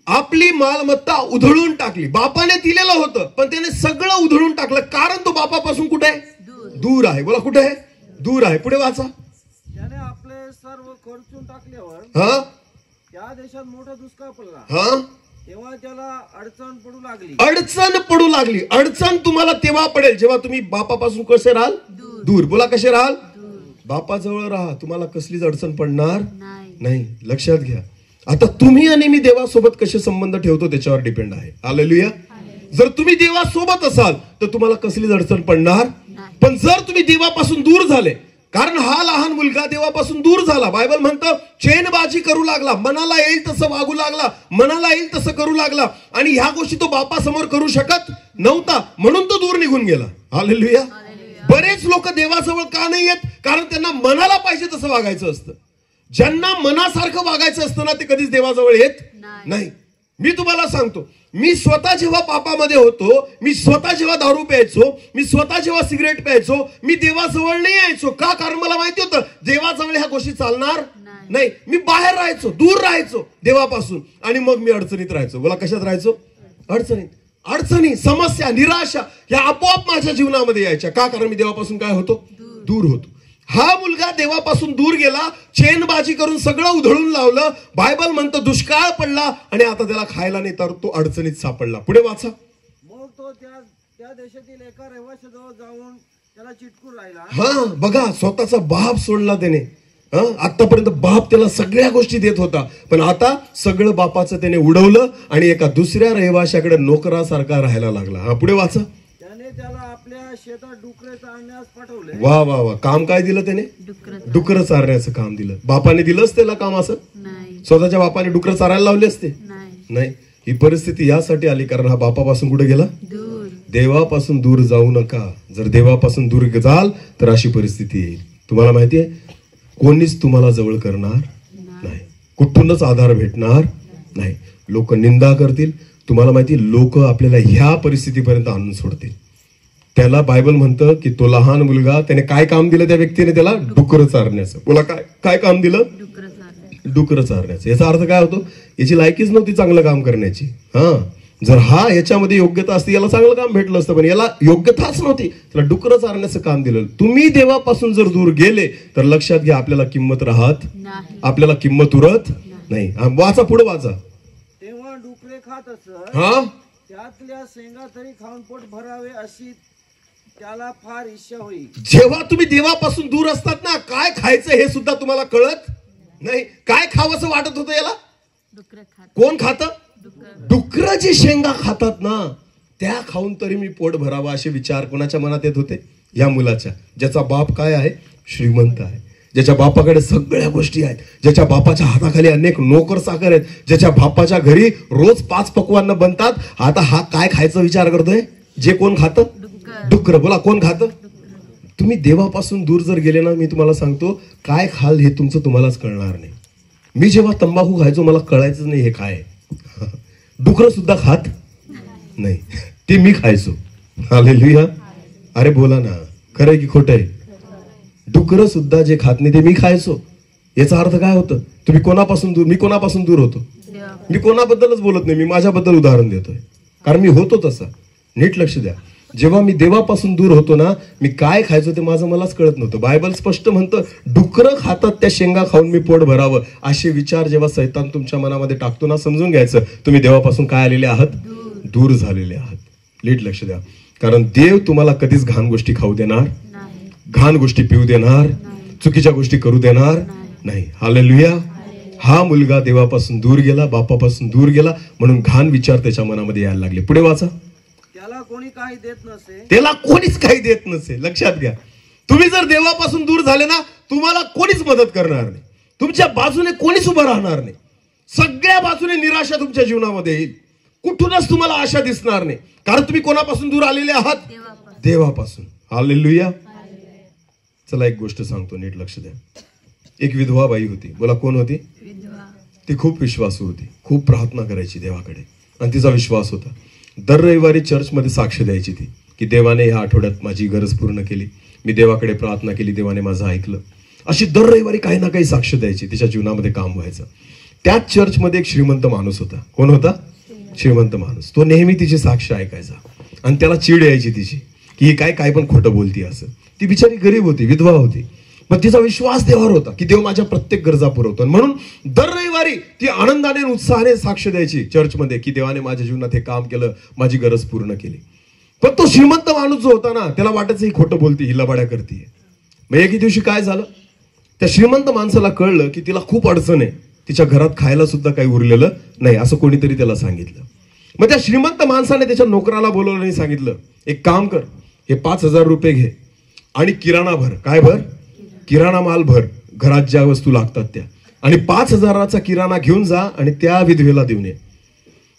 आपली मालमत्ता उधळून टाकली. बापाने दिलेलं होतं पण त्याने सगळं उधळून टाकलं, कारण तो बापापासून कुठे आहे? दूर आहे. बोला, कुठे आहे? दूर आहे. पुढे वाचा. त्याने आपले सर्व खर्चून टाकल्यावर त्या देशात मोठा दुष्काळ पडला. तेव्हा त्याला अडचण पडू लागली. अडचण तुम्हाला तेव्हा पडेल जेव्हा तुम्ही बापापासून कसे राहाल? दूर. बोला, कसे राहाल? बापाजवळ राहा, तुम्हाला कसलीच अडचण पडणार नाही. लक्षात घ्या. आता तुम्ही आणि मी देवासोबत कसे संबंध ठेवतो त्याच्यावर डिपेंड आहे. हालेलुया. जर तुम्ही देवासोबत असाल तर तुम्हाला कसलीच अडचण पडणार. पण जर तुम्ही देवापासून दूर झाले कारण हा लहान मुलगा देवापासून दूर झाला. बायबल म्हणतं चेनबाजी करू लागला, मनाला येईल तसं वागू लागला, मनाला येईल तसं करू लागला, आणि ह्या गोष्टी तो बापासमोर करू शकत नव्हता, म्हणून तो दूर निघून गेला. हालेलुया. बरेच लोक देवाजवळ का नाही येत? कारण त्यांना मनाला पाहिजे तसं वागायचं असतं. ज्यांना मनासारखं वागायचं असतं ना, ते कधीच देवाजवळ येत नाही. मी तुम्हाला सांगतो, मी स्वतः जेव्हा पापामध्ये होतो, मी स्वतः जेव्हा दारू प्यायचो, मी स्वतः जेव्हा सिगरेट प्यायचो, मी देवाजवळ नाही यायचो. का? कारण मला माहिती होतं देवाजवळ ह्या गोष्टी चालणार नाही. मी बाहेर राहायचो, दूर राहायचो देवापासून, आणि मग मी अडचणीत राहायचो. बोला, कशात राहायचो? अडचणीत. अडचणी, समस्या, निराशा या आपोआप माझ्या जीवनामध्ये यायच्या. का? कारण मी देवापासून काय होतो? दूर होतो. हा मुलगा देवापासून दूर गेला, चेनबाजी करून सगळं उधळून लावलं. बायबल म्हणतं दुष्काळ पडला, आणि आता त्याला खायला नाही, तर तो अडचणीत सापडला. पुढे वाचा. मग तो त्या देशातील एका रहिवाशाजवळ जाऊन त्याला चिटकून राहिला. हा, बघा, स्वतःचा बाप सोडला त्याने. आतापर्यंत बाप त्याला सगळ्या गोष्टी देत होता, पण आता सगळं बापाचं त्याने उडवलं आणि एका दुसऱ्या रहिवाशाकडे नोकरासारखा राहायला लागला. हा, पुढे वाचा. त्याने त्याला आपल्या शेतात डुकरे चारण्यास पाठवले. वा वा वा. काम काय दिलं त्याने? डुकरं चारण्याचं काम दिलं. बापाने दिलंच त्याला काम असं? स्वतःच्या बापाने डुकरं चारायला लावले असते? नाही. ही परिस्थिती यासाठी आली कारण हा बापापासून कुठे गेला? देवापासून दूर जाऊ नका. जर देवापासून दूर जाल तर अशी परिस्थिती येईल. तुम्हाला माहितीये, कोणीच तुम्हाला जवळ करणार नाही, कुठूनच आधार भेटणार नाही. लोक निंदा करतील. तुम्हाला माहिती, लोक आपल्याला ह्या परिस्थितीपर्यंत आणून सोडतील. त्याला बायबल म्हणतं की तो लहान मुलगा, त्याने काय काम दिलं त्या व्यक्तीने? त्याला डुकरं चारण्याचं. बोला, काय काय काम दिलं? डुकरं चारण्याचं. याचा अर्थ काय होतो? याची लायकीच नव्हती चांगलं काम करण्याची. जर याच्यामध्ये योग्यता असती, याला चांगलं काम भेटलं असतं, पण याला योग्यताच नव्हती, त्याला डुकरं चारण्याचं काम दिलं. तुम्ही देवापासून जर दूर गेले तर लक्षात घ्या, आपल्याला किंमत राहत, आपल्याला किंमत उरत नाही. वाचा, पुढे वाचा. तेव्हा डुकरे खात असत, त्यातल्या शेंगा तरी खाऊन पोट भरावे अशी त्याला फार इच्छा होई. जेव्हा तुम्ही देवापासून दूर असतात ना, काय खायचं हे सुद्धा तुम्हाला कळत नाही. काय खावंसं वाटत होतं याला? कोण खातं? डुकरं जे शेंगा खातात ना, त्या खाऊन तरी मी पोट भरावा असे विचार कोणाच्या मनात येत होते? या मुलाच्या, ज्याचा बाप काय आहे? श्रीमंत आहे, ज्याच्या बापाकडे सगळ्या गोष्टी आहेत, ज्याच्या बापाच्या हाताखाली अनेक नोकर चाकर आहेत, ज्याच्या बापाच्या घरी रोज 5 पक्वान्न बनतात. आता हा काय खायचा विचार करतोय? जे कोण खातं? डुकरं. बोला, कोण खातं? तुम्ही देवापासून दूर जर गेले ना, मी तुम्हाला सांगतो, काय खाल हे तुमचं तुम्हालाच कळणार नाही. मी जेव्हा तंबाखू खायचो, मला कळायचं नाही हे काय. डुकरं सुद्धा खात नाही, ते मी खायचो. हालेलुया. अरे बोला ना, खरंय की खोटं आहे? डुकरं सुद्धा जे खात नाही ते मी खायचो. याचा अर्थ काय होतं? तुम्ही कोणापासून दूर? मी कोणापासून दूर होतो? मी कोणाबद्दलच बोलत नाही, मी माझ्याबद्दल उदाहरण देतोय, कारण मी होतो तसा. नीट लक्ष द्या. जेव्हा मी देवापासून दूर होतो ना, मी काय खायचो ते माझं मलाच कळत नव्हतं. बायबल स्पष्ट म्हणतं, डुकरं खातात त्या शेंगा खाऊन मी पोट भरावं. असे विचार जेव्हा सैतान तुमच्या मनामध्ये टाकतो ना, समजून घ्यायचं तुम्ही देवापासून काय आलेले आहात? दूर झालेले आहात. नीट लक्ष द्या, कारण देव तुम्हाला कधीच घाण गोष्टी खाऊ देणार, घाण गोष्टी पिऊ देणार, चुकीच्या गोष्टी करू देणार नाही. हालेलुया. हा मुलगा देवापासून दूर गेला, बापापासून दूर गेला, म्हणून घाण विचार त्याच्या मनामध्ये यायला लागले. पुढे वाचा. त्याला कोणी काही देत नसे, त्याला कोणीच काही देत नसे. लक्षात घ्या, तुम्ही जर देवापासून दूर झाले ना, तुम्हाला कोणीच मदत करणार नाही, तुमच्या बाजूने कोणीच उभं राहणार नाही. सगळ्या बाजूने निराशा तुमच्या जीवनामध्ये येईल. कुठूनच तुम्हाला आशा दिसणार नाही, कारण तुम्ही कोणापासून दूर आलेले आहात? देवापासून. हालेलुया. चला, एक गोष्ट सांगतो, नीट लक्ष द्या. एक विधवा बाई होती. बोला, कोण होती? ती खूप विश्वासू होती, खूप प्रार्थना करायची देवाकडे, आणि तिचा विश्वास होता. दर रविवारी चर्चमध्ये साक्ष द्यायची ती, की देवाने ह्या आठवड्यात माझी गरज पूर्ण केली, मी देवाकडे प्रार्थना केली, देवाने माझं ऐकलं. अशी दर रविवारी काही ना काही साक्ष द्यायची, तिच्या जीवनामध्ये काम व्हायचं. त्याच चर्चमध्ये एक श्रीमंत माणूस होता. कोण होता? श्रीमंत माणूस. तो नेहमी तिची साक्ष ऐकायचा, आणि त्याला चीड यायची तिची, की ही काय पण खोटं बोलती असं. ती बिचारी गरीब होती, विधवा होती, पण तिचा विश्वास देवावर होता की देव माझ्या प्रत्येक गरजा पुरवतो. म्हणून दर रविवारी ती आनंदाने उत्साहाने साक्ष द्यायची चर्चमध्ये, की देवाने माझ्या जीवनात हे काम केलं, माझी गरज पूर्ण केली. पण तो श्रीमंत माणूस जो होता ना, त्याला वाटायचं ही खोटं बोलती, ही लबाड्या करते. मग एके दिवशी काय झालं, त्या श्रीमंत माणसाला कळलं की तिला खूप अडचण आहे, तिच्या घरात खायला सुद्धा काही उरलेलं नाही, असं कोणीतरी त्याला सांगितलं. मग त्या श्रीमंत माणसाने त्याच्या नोकराला बोलवलं आणि सांगितलं, एक काम कर, हे 5,000 रुपये घे आणि किराणा भर. काय भर? किराणा माल भर, घरात ज्या वस्तू लागतात त्या, आणि 5,000चा किराणा घेऊन जा आणि त्या विधवेला देऊन ये.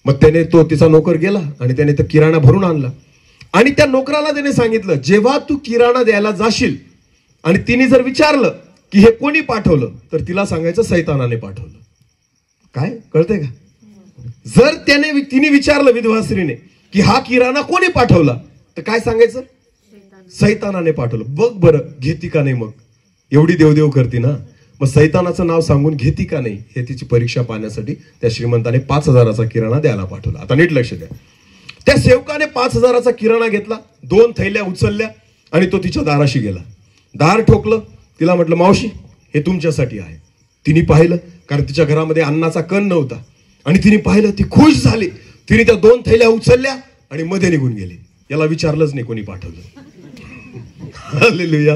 मग त्याने तिचा नोकर गेला आणि त्याने तो किराणा भरून आणला. आणि त्या नोकराला त्याने सांगितलं, जेव्हा तू किराणा द्यायला जाशील आणि तिने जर विचारलं की हे कोणी पाठवलं, तर तिला सांगायचं सैतानाने पाठवलं. काय कळतंय का? जर तिने विचारलं विधवा स्त्रीने की हा किराणा कोणी पाठवला, तर काय सांगायचं? सैतानाने पाठवलं. बघ बरं, घेती का नाही? मग एवढी देवदेव करते ना, मग सैतानाचं नाव सांगून घेती का नाही, हे तिची परीक्षा पाहण्यासाठी त्या श्रीमंताने 5,000चा किराणा द्यायला पाठवला. आता नीट लक्ष द्या. त्या सेवकाने 5,000चा किराणा घेतला, 2 थैल्या उचलल्या आणि तो तिच्या दाराशी गेला. दार ठोकलं, तिला म्हटलं, मावशी हे तुमच्यासाठी आहे. तिने पाहिलं, कारण तिच्या घरामध्ये अन्नाचा कण नव्हता, आणि तिने पाहिलं, ती खुश झाली. तिने त्या 2 थैल्या उचलल्या आणि मध्ये निघून गेली. याला विचारलंच नाही कोणी पाठवलं. हालेलुया.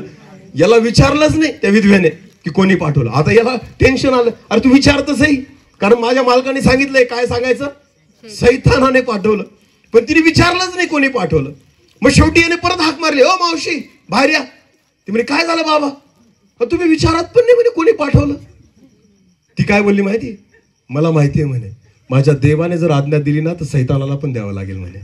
याला विचारलंच नाही त्या विधवेने की कोणी पाठवलं. आता याला टेन्शन आलं, अरे तू विचारतच आहे, कारण माझ्या मालकाने सांगितलंय. काय सांगायचं? सैतानाने पाठवलं. पण तिने विचारलंच नाही कोणी पाठवलं. मग शेवटी याने परत हाक मारली, ओ मावशी बाहेर या. ती म्हणे, काय झालं बाबा? तुम्ही विचारात पण नाही म्हणे कोणी पाठवलं. ती काय बोलली माहिती? मला माहिती आहे म्हणे, माझ्या देवाने जर आज्ञा दिली ना तर सैतानाला पण द्यावं लागेल म्हणे.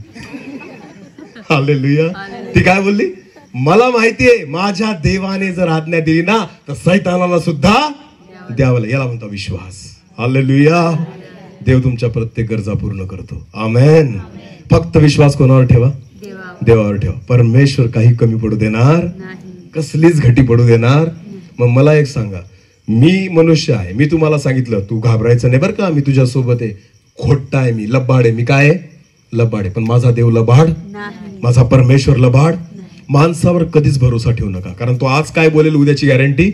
हालेलुया. ती काय बोलली? मला माहितीये, माझ्या देवाने जर आज्ञा दिली ना तर सैतानाला सुद्धा द्यावं लागेल. याला म्हणतो विश्वास. हालेलुया. देव तुमच्या प्रत्येक गरजा पूर्ण करतो. आमेन. फक्त विश्वास कोणावर ठेवा? देवावर ठेवा. परमेश्वर काही कमी पडू देणार, कसलीच घटी पडू देणार. मग मला एक सांगा, मी मनुष्य आहे, मी तुम्हाला सांगितलं तू घाबरायचं नाही बरं का, मी तुझ्या सोबत आहे. खोटा आहे, मी लबाड आहे. मी काय आहे? लबाड आहे. पण माझा देव लबाड, माझा परमेश्वर लबाड. माणसावर कधीच भरोसा ठेवू नका, कारण तो आज काय बोलेल उद्याची गॅरंटी,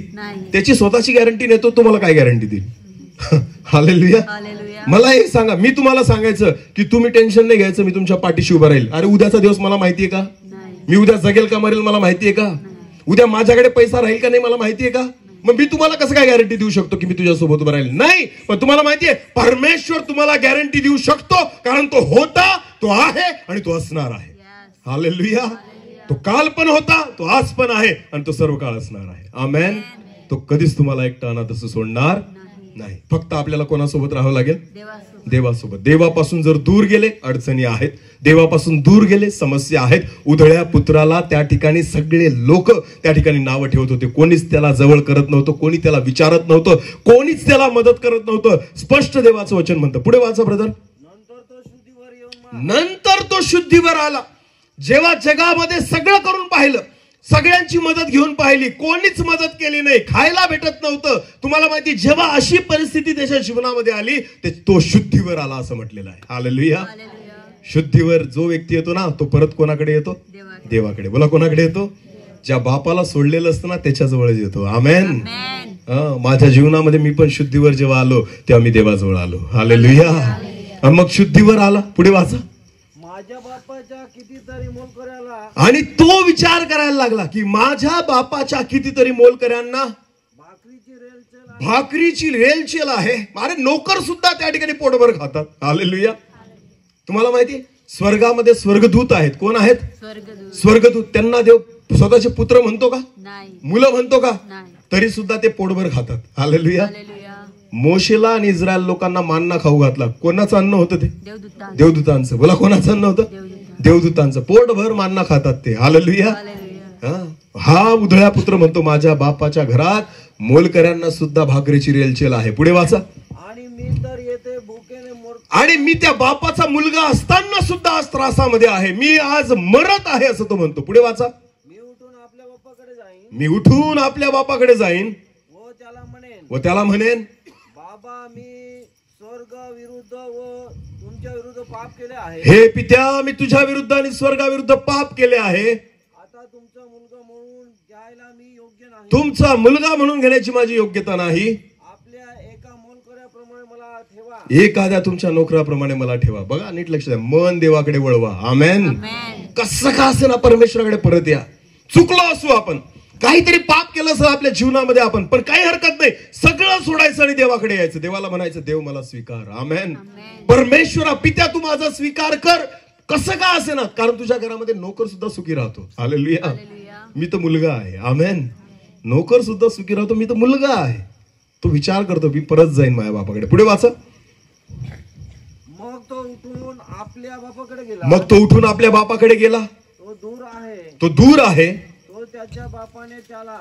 त्याची स्वतःची गॅरंटी नाही. तो तुम्हाला काय गॅरंटी देईल? हालेलुया. मला एक सांगा, मी तुम्हाला सांगायचं की तुम्ही टेन्शन नाही घ्यायचं, मी तुमच्या पाठीशी उभा राहील. अरे उद्याचा दिवस मला माहितीये का? मी उद्या जगेल का मरेल मला माहितीये का? उद्या माझ्याकडे पैसा राहील का नाही मला माहितीये का? मग मी तुम्हाला कसं काय गॅरंटी देऊ शकतो की मी तुझ्यासोबत उभा राहील? नाही. पण तुम्हाला माहितीये, परमेश्वर तुम्हाला गॅरंटी देऊ शकतो, कारण तो होता, तो आहे आणि तो असणार आहे. हालेलुया. तो काल पण होता, तो आज पण आहे आणि तो सर्व काळ असणार आहे. आमेन. तो कधीच तुम्हाला एकटा अनाथ असं सोडणार नाही. फक्त आपल्याला कोणासोबत राहावं लागेल? देवासोबत. देवापासून जर दूर गेले, अडचणी आहेत. देवापासून दूर गेले, समस्या आहेत. उधळ्या पुत्राला त्या ठिकाणी सगळे लोक त्या ठिकाणी नावं ठेवत होते. कोणीच त्याला जवळ करत नव्हतं, कोणी त्याला विचारत नव्हतं, कोणीच त्याला मदत करत नव्हतं. स्पष्ट देवाचं वचन म्हणतं. पुढे वाचा ब्रदर. नंतर तो शुद्धीवर आला. जेव्हा जगामध्ये सगळं करून पाहिलं, सगळ्यांची मदत घेऊन पाहिली, कोणीच मदत केली नाही, खायला भेटत नव्हतं. तुम्हाला माहिती, जेव्हा अशी परिस्थिती त्याच्या जीवनामध्ये आली, तो शुद्धीवर आला असं म्हटलेलं आहे. हालेलुया. शुद्धीवर जो व्यक्ती येतो ना, तो परत कोणाकडे येतो? देवाकडे. बोला, कोणाकडे येतो? ज्या बापाला सोडलेलं असतं ना त्याच्याजवळ येतो. आमेन. माझ्या जीवनामध्ये मी पण शुद्धीवर जेव्हा आलो तेव्हा मी देवाजवळ आलो. हालेलुया. मग शुद्धीवर आला. पुढे वाचा. माझ्या बापाच्या कितीतरी मोलकऱ्याला, आणि तो विचार करायला लागला की माझ्या बापाच्या कितीतरी मोलकऱ्यांना भाकरीची रेलचेल आहे. अरे नोकर सुद्धा त्या ठिकाणी पोटभर खातात. हालेलुया. तुम्हाला माहिती, स्वर्गामध्ये स्वर्गदूत आहेत. कोण आहेत? स्वर्गदूत. त्यांना देव स्वतःचे पुत्र म्हणतो का? मुलं म्हणतो का? तरी सुद्धा ते पोटभर खातात. हालेलुया. मोशेला आणि इस्रायल लोकांना मान्ना खाऊ घातला. कोणाचं अन्न होतं ते? देवदूतांचं. बोला, कोणाचं अन्न होतं? देवदूतांचं. पोटभर मान्ना खातात ते. हालेलुया. हा उधळ्या पुत्र म्हणतो, माझ्या बापाच्या घरात मोलकऱ्यांना सुद्धा भाकरीची रेलचेल आहे. पुढे वाचा. आणि मी तर येथे भुकेने आणि मी त्या बापाचा मुलगा असताना सुद्धा आज त्रासामध्ये आहे. मी आज मरत आहे असं तो म्हणतो. पुढे वाचा. मी उठून आपल्या बापाकडे जाईन. मी उठून आपल्या बापाकडे जाईन व त्याला म्हणेन, बाबा, मी स्वर्ग विरुद्ध व तुमच्या विरुद्ध पाप केले आहे. हे पित्या, मी तुझ्या विरुद्ध आणि स्वर्गाविरुद्ध पाप केले आहे. आता तुमचा मुलगा म्हणून घ्यायला मी योग्य नाही. तुमचा मुलगा म्हणून घेण्याची माझी योग्यता नाही. आपल्या एका मोलकऱ्याप्रमाणे मला ठेवा. एखाद्या तुमच्या नोकराप्रमाणे मला ठेवा. बघा, नीट लक्ष द्या. मन देवाकडे वळवा. आमेन. कसं का असेना परमेश्वराकडे परत या. चुकलो असू आपण, काहीतरी पाप केलं असं आपल्या जीवनामध्ये आपण, पण काही हरकत नाही. सगळं सोडायचं आणि देवाकडे यायचं. देवाला म्हणायचं, देव मला स्वीकार. आमेन. परमेश्वरा, पित्या तू माझा स्वीकार कर. कसं का असे ना, कारण तुझ्या घरामध्ये नोकर सुद्धा सुखी राहतो. हालेलुया. मी तर मुलगा आहे. आमेन. नोकर सुद्धा सुखी राहतो, मी तर मुलगा आहे. तो विचार करतो मी परत जाईन माझ्या बापाकडे. पुढे वाचा. मग तो उठून आपल्या बापाकडे गेला. मग तो उठून आपल्या बापाकडे गेला. तो दूर आहे. तो दूर आहे. तो त्याच्या बापाने त्याला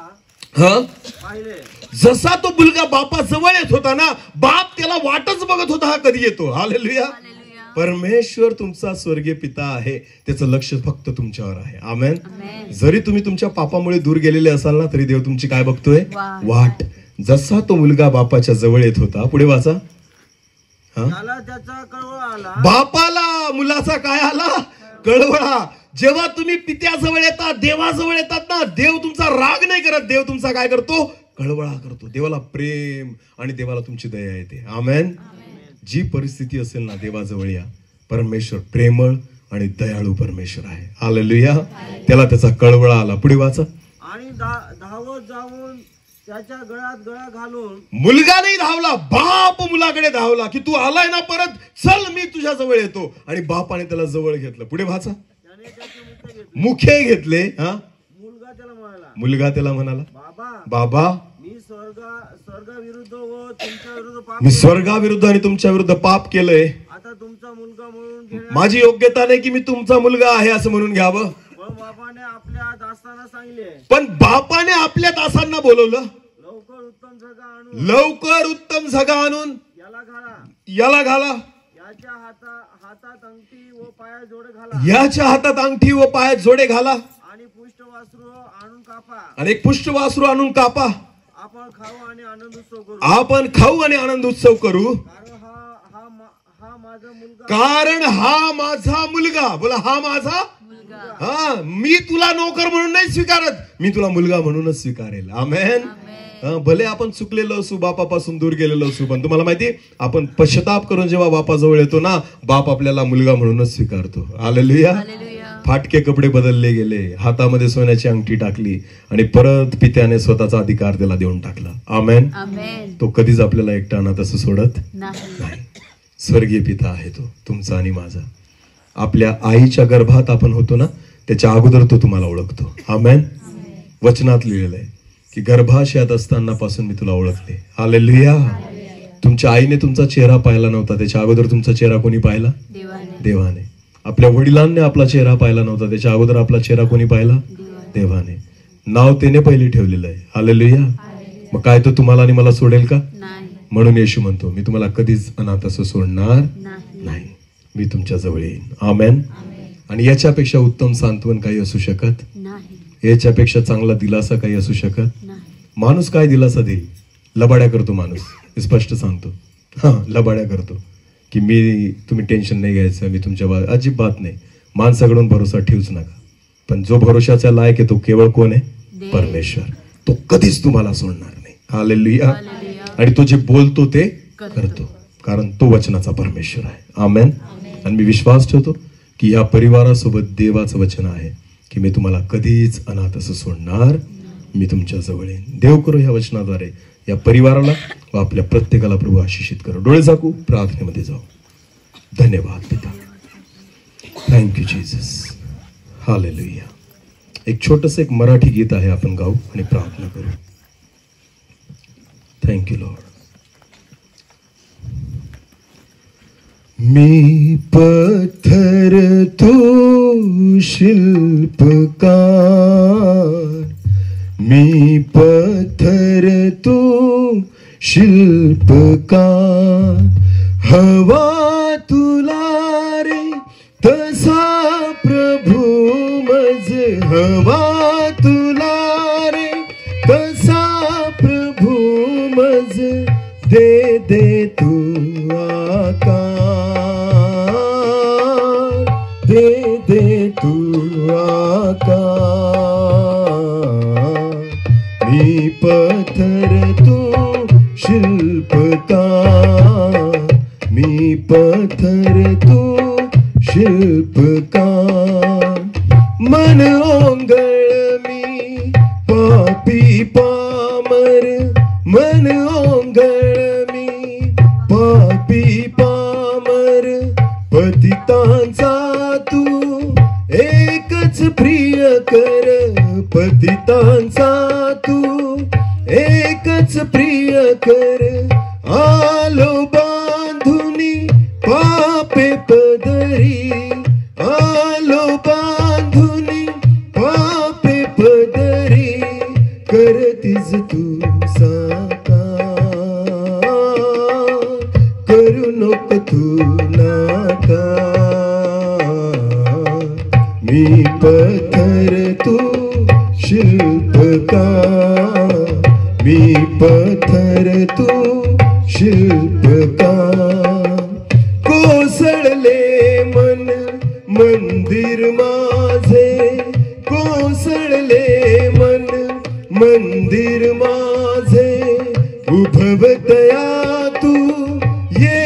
हा, पाहिले. जसा तो मुलगा बापा जवळ येत होता ना, बाप त्याला वाटच बघत होता, हा कधी येतो. हालेलुया. परमेश्वर तुमचा स्वर्गीय पिता आहे, त्याचं लक्ष फक्त तुमच्यावर आहे. आमेन. जरी तुम्ही तुमच्या पापामुळे दूर गेलेले असाल ना, तरी देव तुमची काय बघतोय? वाट. जसा तो मुलगा बापाच्या जवळ येत होता, पुढे वाचा. त्याला त्याचा कळवळा आला. बापाला मुलाचा काय आला? कळवळा. जेव्हा तुम्ही पित्याजवळ येतात, देवाजवळ येतात ना, देव तुमचा राग नाही करत, देव तुमचा काय करतो? कळवळा करतो. देवाला प्रेम आणि देवाला तुमची दया येते. आमेन. जी परिस्थिती असेल ना, देवाजवळ या. परमेश्वर प्रेमळ आणि दयाळू परमेश्वर आहे. हालेलुया. त्याला त्याचा कळवळा आला. पुढे वाचा. आणि धावत जाऊन त्याच्या गळ्यात गळा घालून. मुलगा नाही धावला, बाप मुलाकडे धावला की तू आलाय ना परत, चल मी तुझ्या जवळ येतो. आणि बापाने त्याला जवळ घेतलं. पुढे वाचा. त्याने त्याचे मुखे घेतले. हा, मुलगा त्याला म्हणाला. मुलगा त्याला म्हणाला, बाबा मी स्वर्गाविरुद्ध व तुमच्या विरुद्ध पाप मी स्वर्गाविरुद्ध आणि तुमच्या विरुद्ध पाप केलंय. आता तुमचा मुलगा म्हणून घेण्यास माझी योग्यता नाही की मी तुमचा मुलगा आहे असं म्हणून घ्यावं. पण बापाने आपल्या दासांना सांगितले. पण बापाने आपल्या दासांना बोलवलं. लवकर उत्तम झगा आणून. लवकर उत्तम झगा आणून याला घाला. याला घाला. याच्या हातात अंगठी व पायात जोडे घाला. याच्या हातात अंगठी व पायात जोडे घाला. आणि पुष्ट वासरू आणून कापा. आणि एक पुष्ट वासरू आणून कापा. आपण खाऊ आणि आनंद उत्सव करू. आपण खाऊ आणि आनंद उत्सव करू. कारण हा माझा मुलगा. बोला, हा माझा. हा, मी तुला नोकर म्हणून नाही स्वीकारत, मी तुला मुलगा म्हणूनच स्वीकारेल. आमेन. भले आपण चुकलेलो असू, बापापासून दूर गेलेलो असू, पण तुम्हाला माहिती, आपण पश्चाताप करून जेव्हा बापाजवळ येतो ना, बाप आपल्याला मुलगा म्हणूनच स्वीकारतो. हालेलुया. फाटके कपडे बदलले गेले, हातामध्ये सोन्याची अंगठी टाकली आणि परत पित्याने स्वतःचा अधिकार त्याला देऊन टाकला. आमेन. तो कधीच आपल्याला एकटा अनाथ असं सोडत नाही. स्वर्गीय पिता आहे तो तुमचा आणि माझा. आपल्या आईच्या गर्भात आपण होतो ना, त्याच्या अगोदर तो तुम्हाला ओळखतो. आमेन. वचनात लिहिलेलं आहे की गर्भाशयात असताना पासून मी तुला ओळखले. हालेलुया. तुमच्या आईने तुमचा चेहरा पाहिला नव्हता, त्याच्या अगोदर तुमचा चेहरा कोणी पाहिला? देवाने. आपल्या वडिलांनी आपला चेहरा पाहिला नव्हता, त्याच्या अगोदर आपला चेहरा कोणी पाहिला? देवाने. नाव त्याने पहिले ठेवलेलं आहे. हालेलुया. मग काय तो तुम्हाला आणि मला सोडेल का? म्हणून येशू म्हणतो, मी तुम्हाला कधीच अनाथ असं सोडणार नाही, मी तुमच्या जवळ येईन. आमेन. आणि याच्यापेक्षा उत्तम सांत्वन काही असू शकत नाही, याच्यापेक्षा चांगला दिलासा काही असू शकत नाही. माणूस काय दिलासा देईल? लबाड्या करतो माणूस, हे स्पष्ट सांगतो. हा, लबाड्या करतो की तुम्ही टेन्शन नाही घ्यायचं, मी तुमच्या अजिबात नाही. माणसाकडून भरोसा ठेवूच नका. पण जो भरोशाचा लायक आहे तो केवळ कोण आहे? परमेश्वर. तो कधीच तुम्हाला सोडणार नाही. हालेलुया. आणि तो जे बोलतो ते करतो, कारण तो वचनाचा परमेश्वर आहे. आमेन. आणि मी विश्वास ठेवतो की या परिवारासोबत देवाचं वचन आहे की मी तुम्हाला कधीच अनाथ असं सोडणार, मी तुमच्या जवळ येईन. देव करो या वचनाद्वारे या परिवाराला व आपल्या प्रत्येकाला प्रभू आशिषित करो. डोळे झाकू, प्रार्थनेमध्ये जाऊ. धन्यवाद पिता. Thank you Jesus. हालेलुया. एक छोटस एक मराठी गीत आहे, आपण गाऊ आणि प्रार्थना करू. Thank you Lord. मी पत्थर तू शिल्पकार, मी पत्थर तू शिल्पकार, हवा तुला रे तसा प्रभू मज, हवा तुला रे तसा प्रभू मज, दे दे तू आकार, दे दे तू आकार. मी पत्थर तू शिल्पकार, मी पत्थर तू शिल्पकार. मन ओंगळ मी पापी पामर, मन ओंगळ मी पापी पामर, पतितांचा तू एकच प्रिय कर, पतितांचा तू एकच प्रिय कर आलो बांधुनी पापे पदरी, आलो बांधुनी पापे पदरी, करतीस तू साकार, करू नको तू नाकार, मी पत्थर तू शिल्पकार, मी पत्थर तू शिल्पकार, कोसळले मन मंदिर माझे, कोसळले मन मंदिर माझे, उभवतया तू ये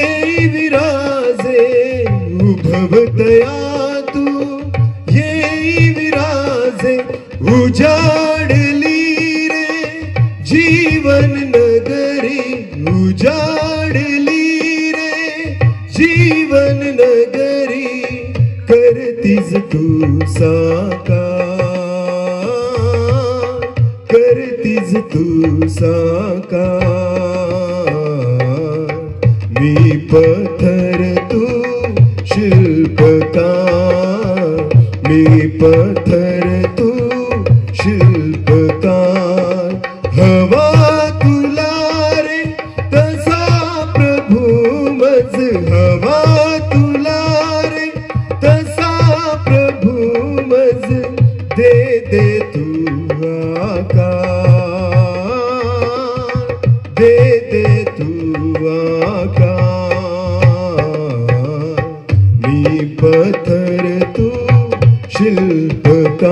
विराजे, उभवतया तू ये विराजे, उजाडली रे जीवन नगरी, उजाडली रे जीवन नगरी, करतीस तू साकार, करतीस तू साकार, मी पत्थर तू शिल्पकार, मी पत्थर तू शिल्पकार, हवा तुला रे तसा प्रभू मज, हवा तुला रे तसा प्रभू मज, दे दे तू आकार, दे दे तू आकार, मी पत्थर तू शिल्पकार,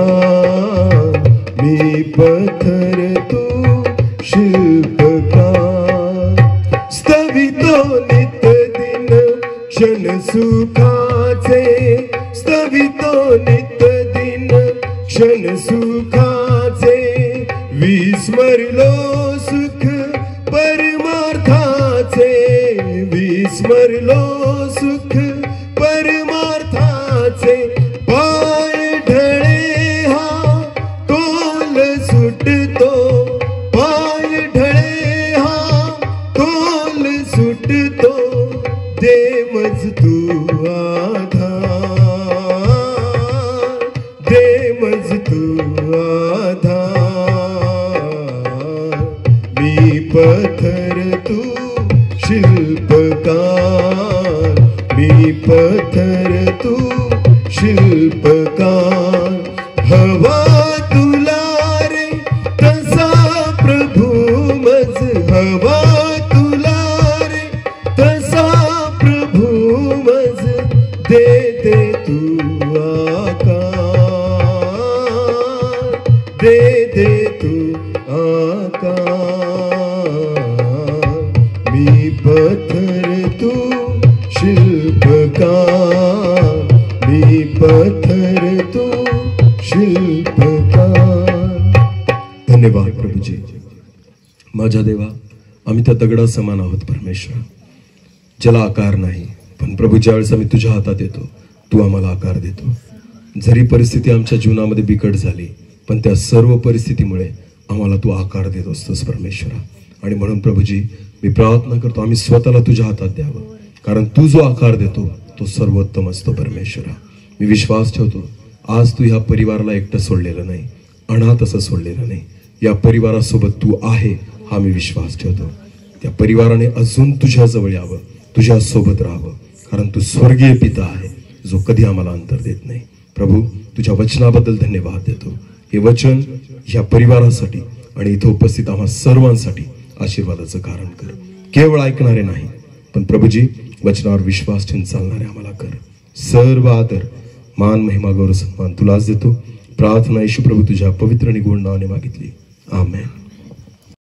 मी पत्थर तू शिल्पकार, स्तवितो नित्य दिन क्षण सुखाचे, स्तवितो नित्य दिन क्षण सुखाचे, विस्मरलो सुख परमार्थाचे, विस्मरलो सुख परमार्थाचे, पाय ढळे हा तोल सुटतो, पाय ढळे हा तोल सुटतो, दे मज तू आधार, दे मज तू आधार, मी पत्थर तू शिल्पकार, मी पत्थर तू शिल्पकार, हवा तुला रे तसा प्रभू मज, हवा तुला रे तसा प्रभू मज, दे दे तू आकार, दे दे तू आकार, मी पत्थर तू शिल्पकार, मी पत्थर तू शिल्पकार. धन्यवाद प्रभूजी. माझ्या देवा, आम्ही त्या दगडा समान आहोत परमेश्वर, ज्याला आकार नाही, पण प्रभू ज्यावेळेस आम्ही तुझ्या हातात येतो तू आम्हाला आकार देतो. जरी परिस्थिती आमच्या जीवनामध्ये बिकट झाली, पण त्या सर्व परिस्थितीमुळे आम्हाला तू आकार देत असतोस परमेश्वरा. आणि म्हणून प्रभूजी मी प्रार्थना करतो आम्ही स्वतःला तुझ्या हातात द्यावं, कारण तू जो आकार देतो तो सर्वोत्तम असतो परमेश्वरा. मी विश्वास ठेवतो आज तू ह्या परिवाराला एकटं सोडलेलं नाही, अनाथ असं सोडलेलं नाही. या परिवारासोबत तू आहे हा मी विश्वास ठेवतो. त्या परिवाराने अजून तुझ्या जवळ यावं, तुझ्या सोबत राहावं, कारण तू स्वर्गीय पिता आहे जो कधी आम्हाला अंतर देत नाही. प्रभू तुझ्या वचनाबद्दल धन्यवाद देतो. हे वचन ह्या परिवारासाठी आणि इथं उपस्थित आम्हा सर्वांसाठी आशीर्वादाचं कारण कर. केवळ ऐकणारे नाही, पण प्रभूजी वचनावर विश्वास ठेवून चालणारे आम्हाला कर. सर्व आदर मान महिमा गौरव सन्मान तुलाच देतो. प्रार्थना येशू प्रभू तुझ्या पवित्र आणि गोड नावाने मागितली. आमेन.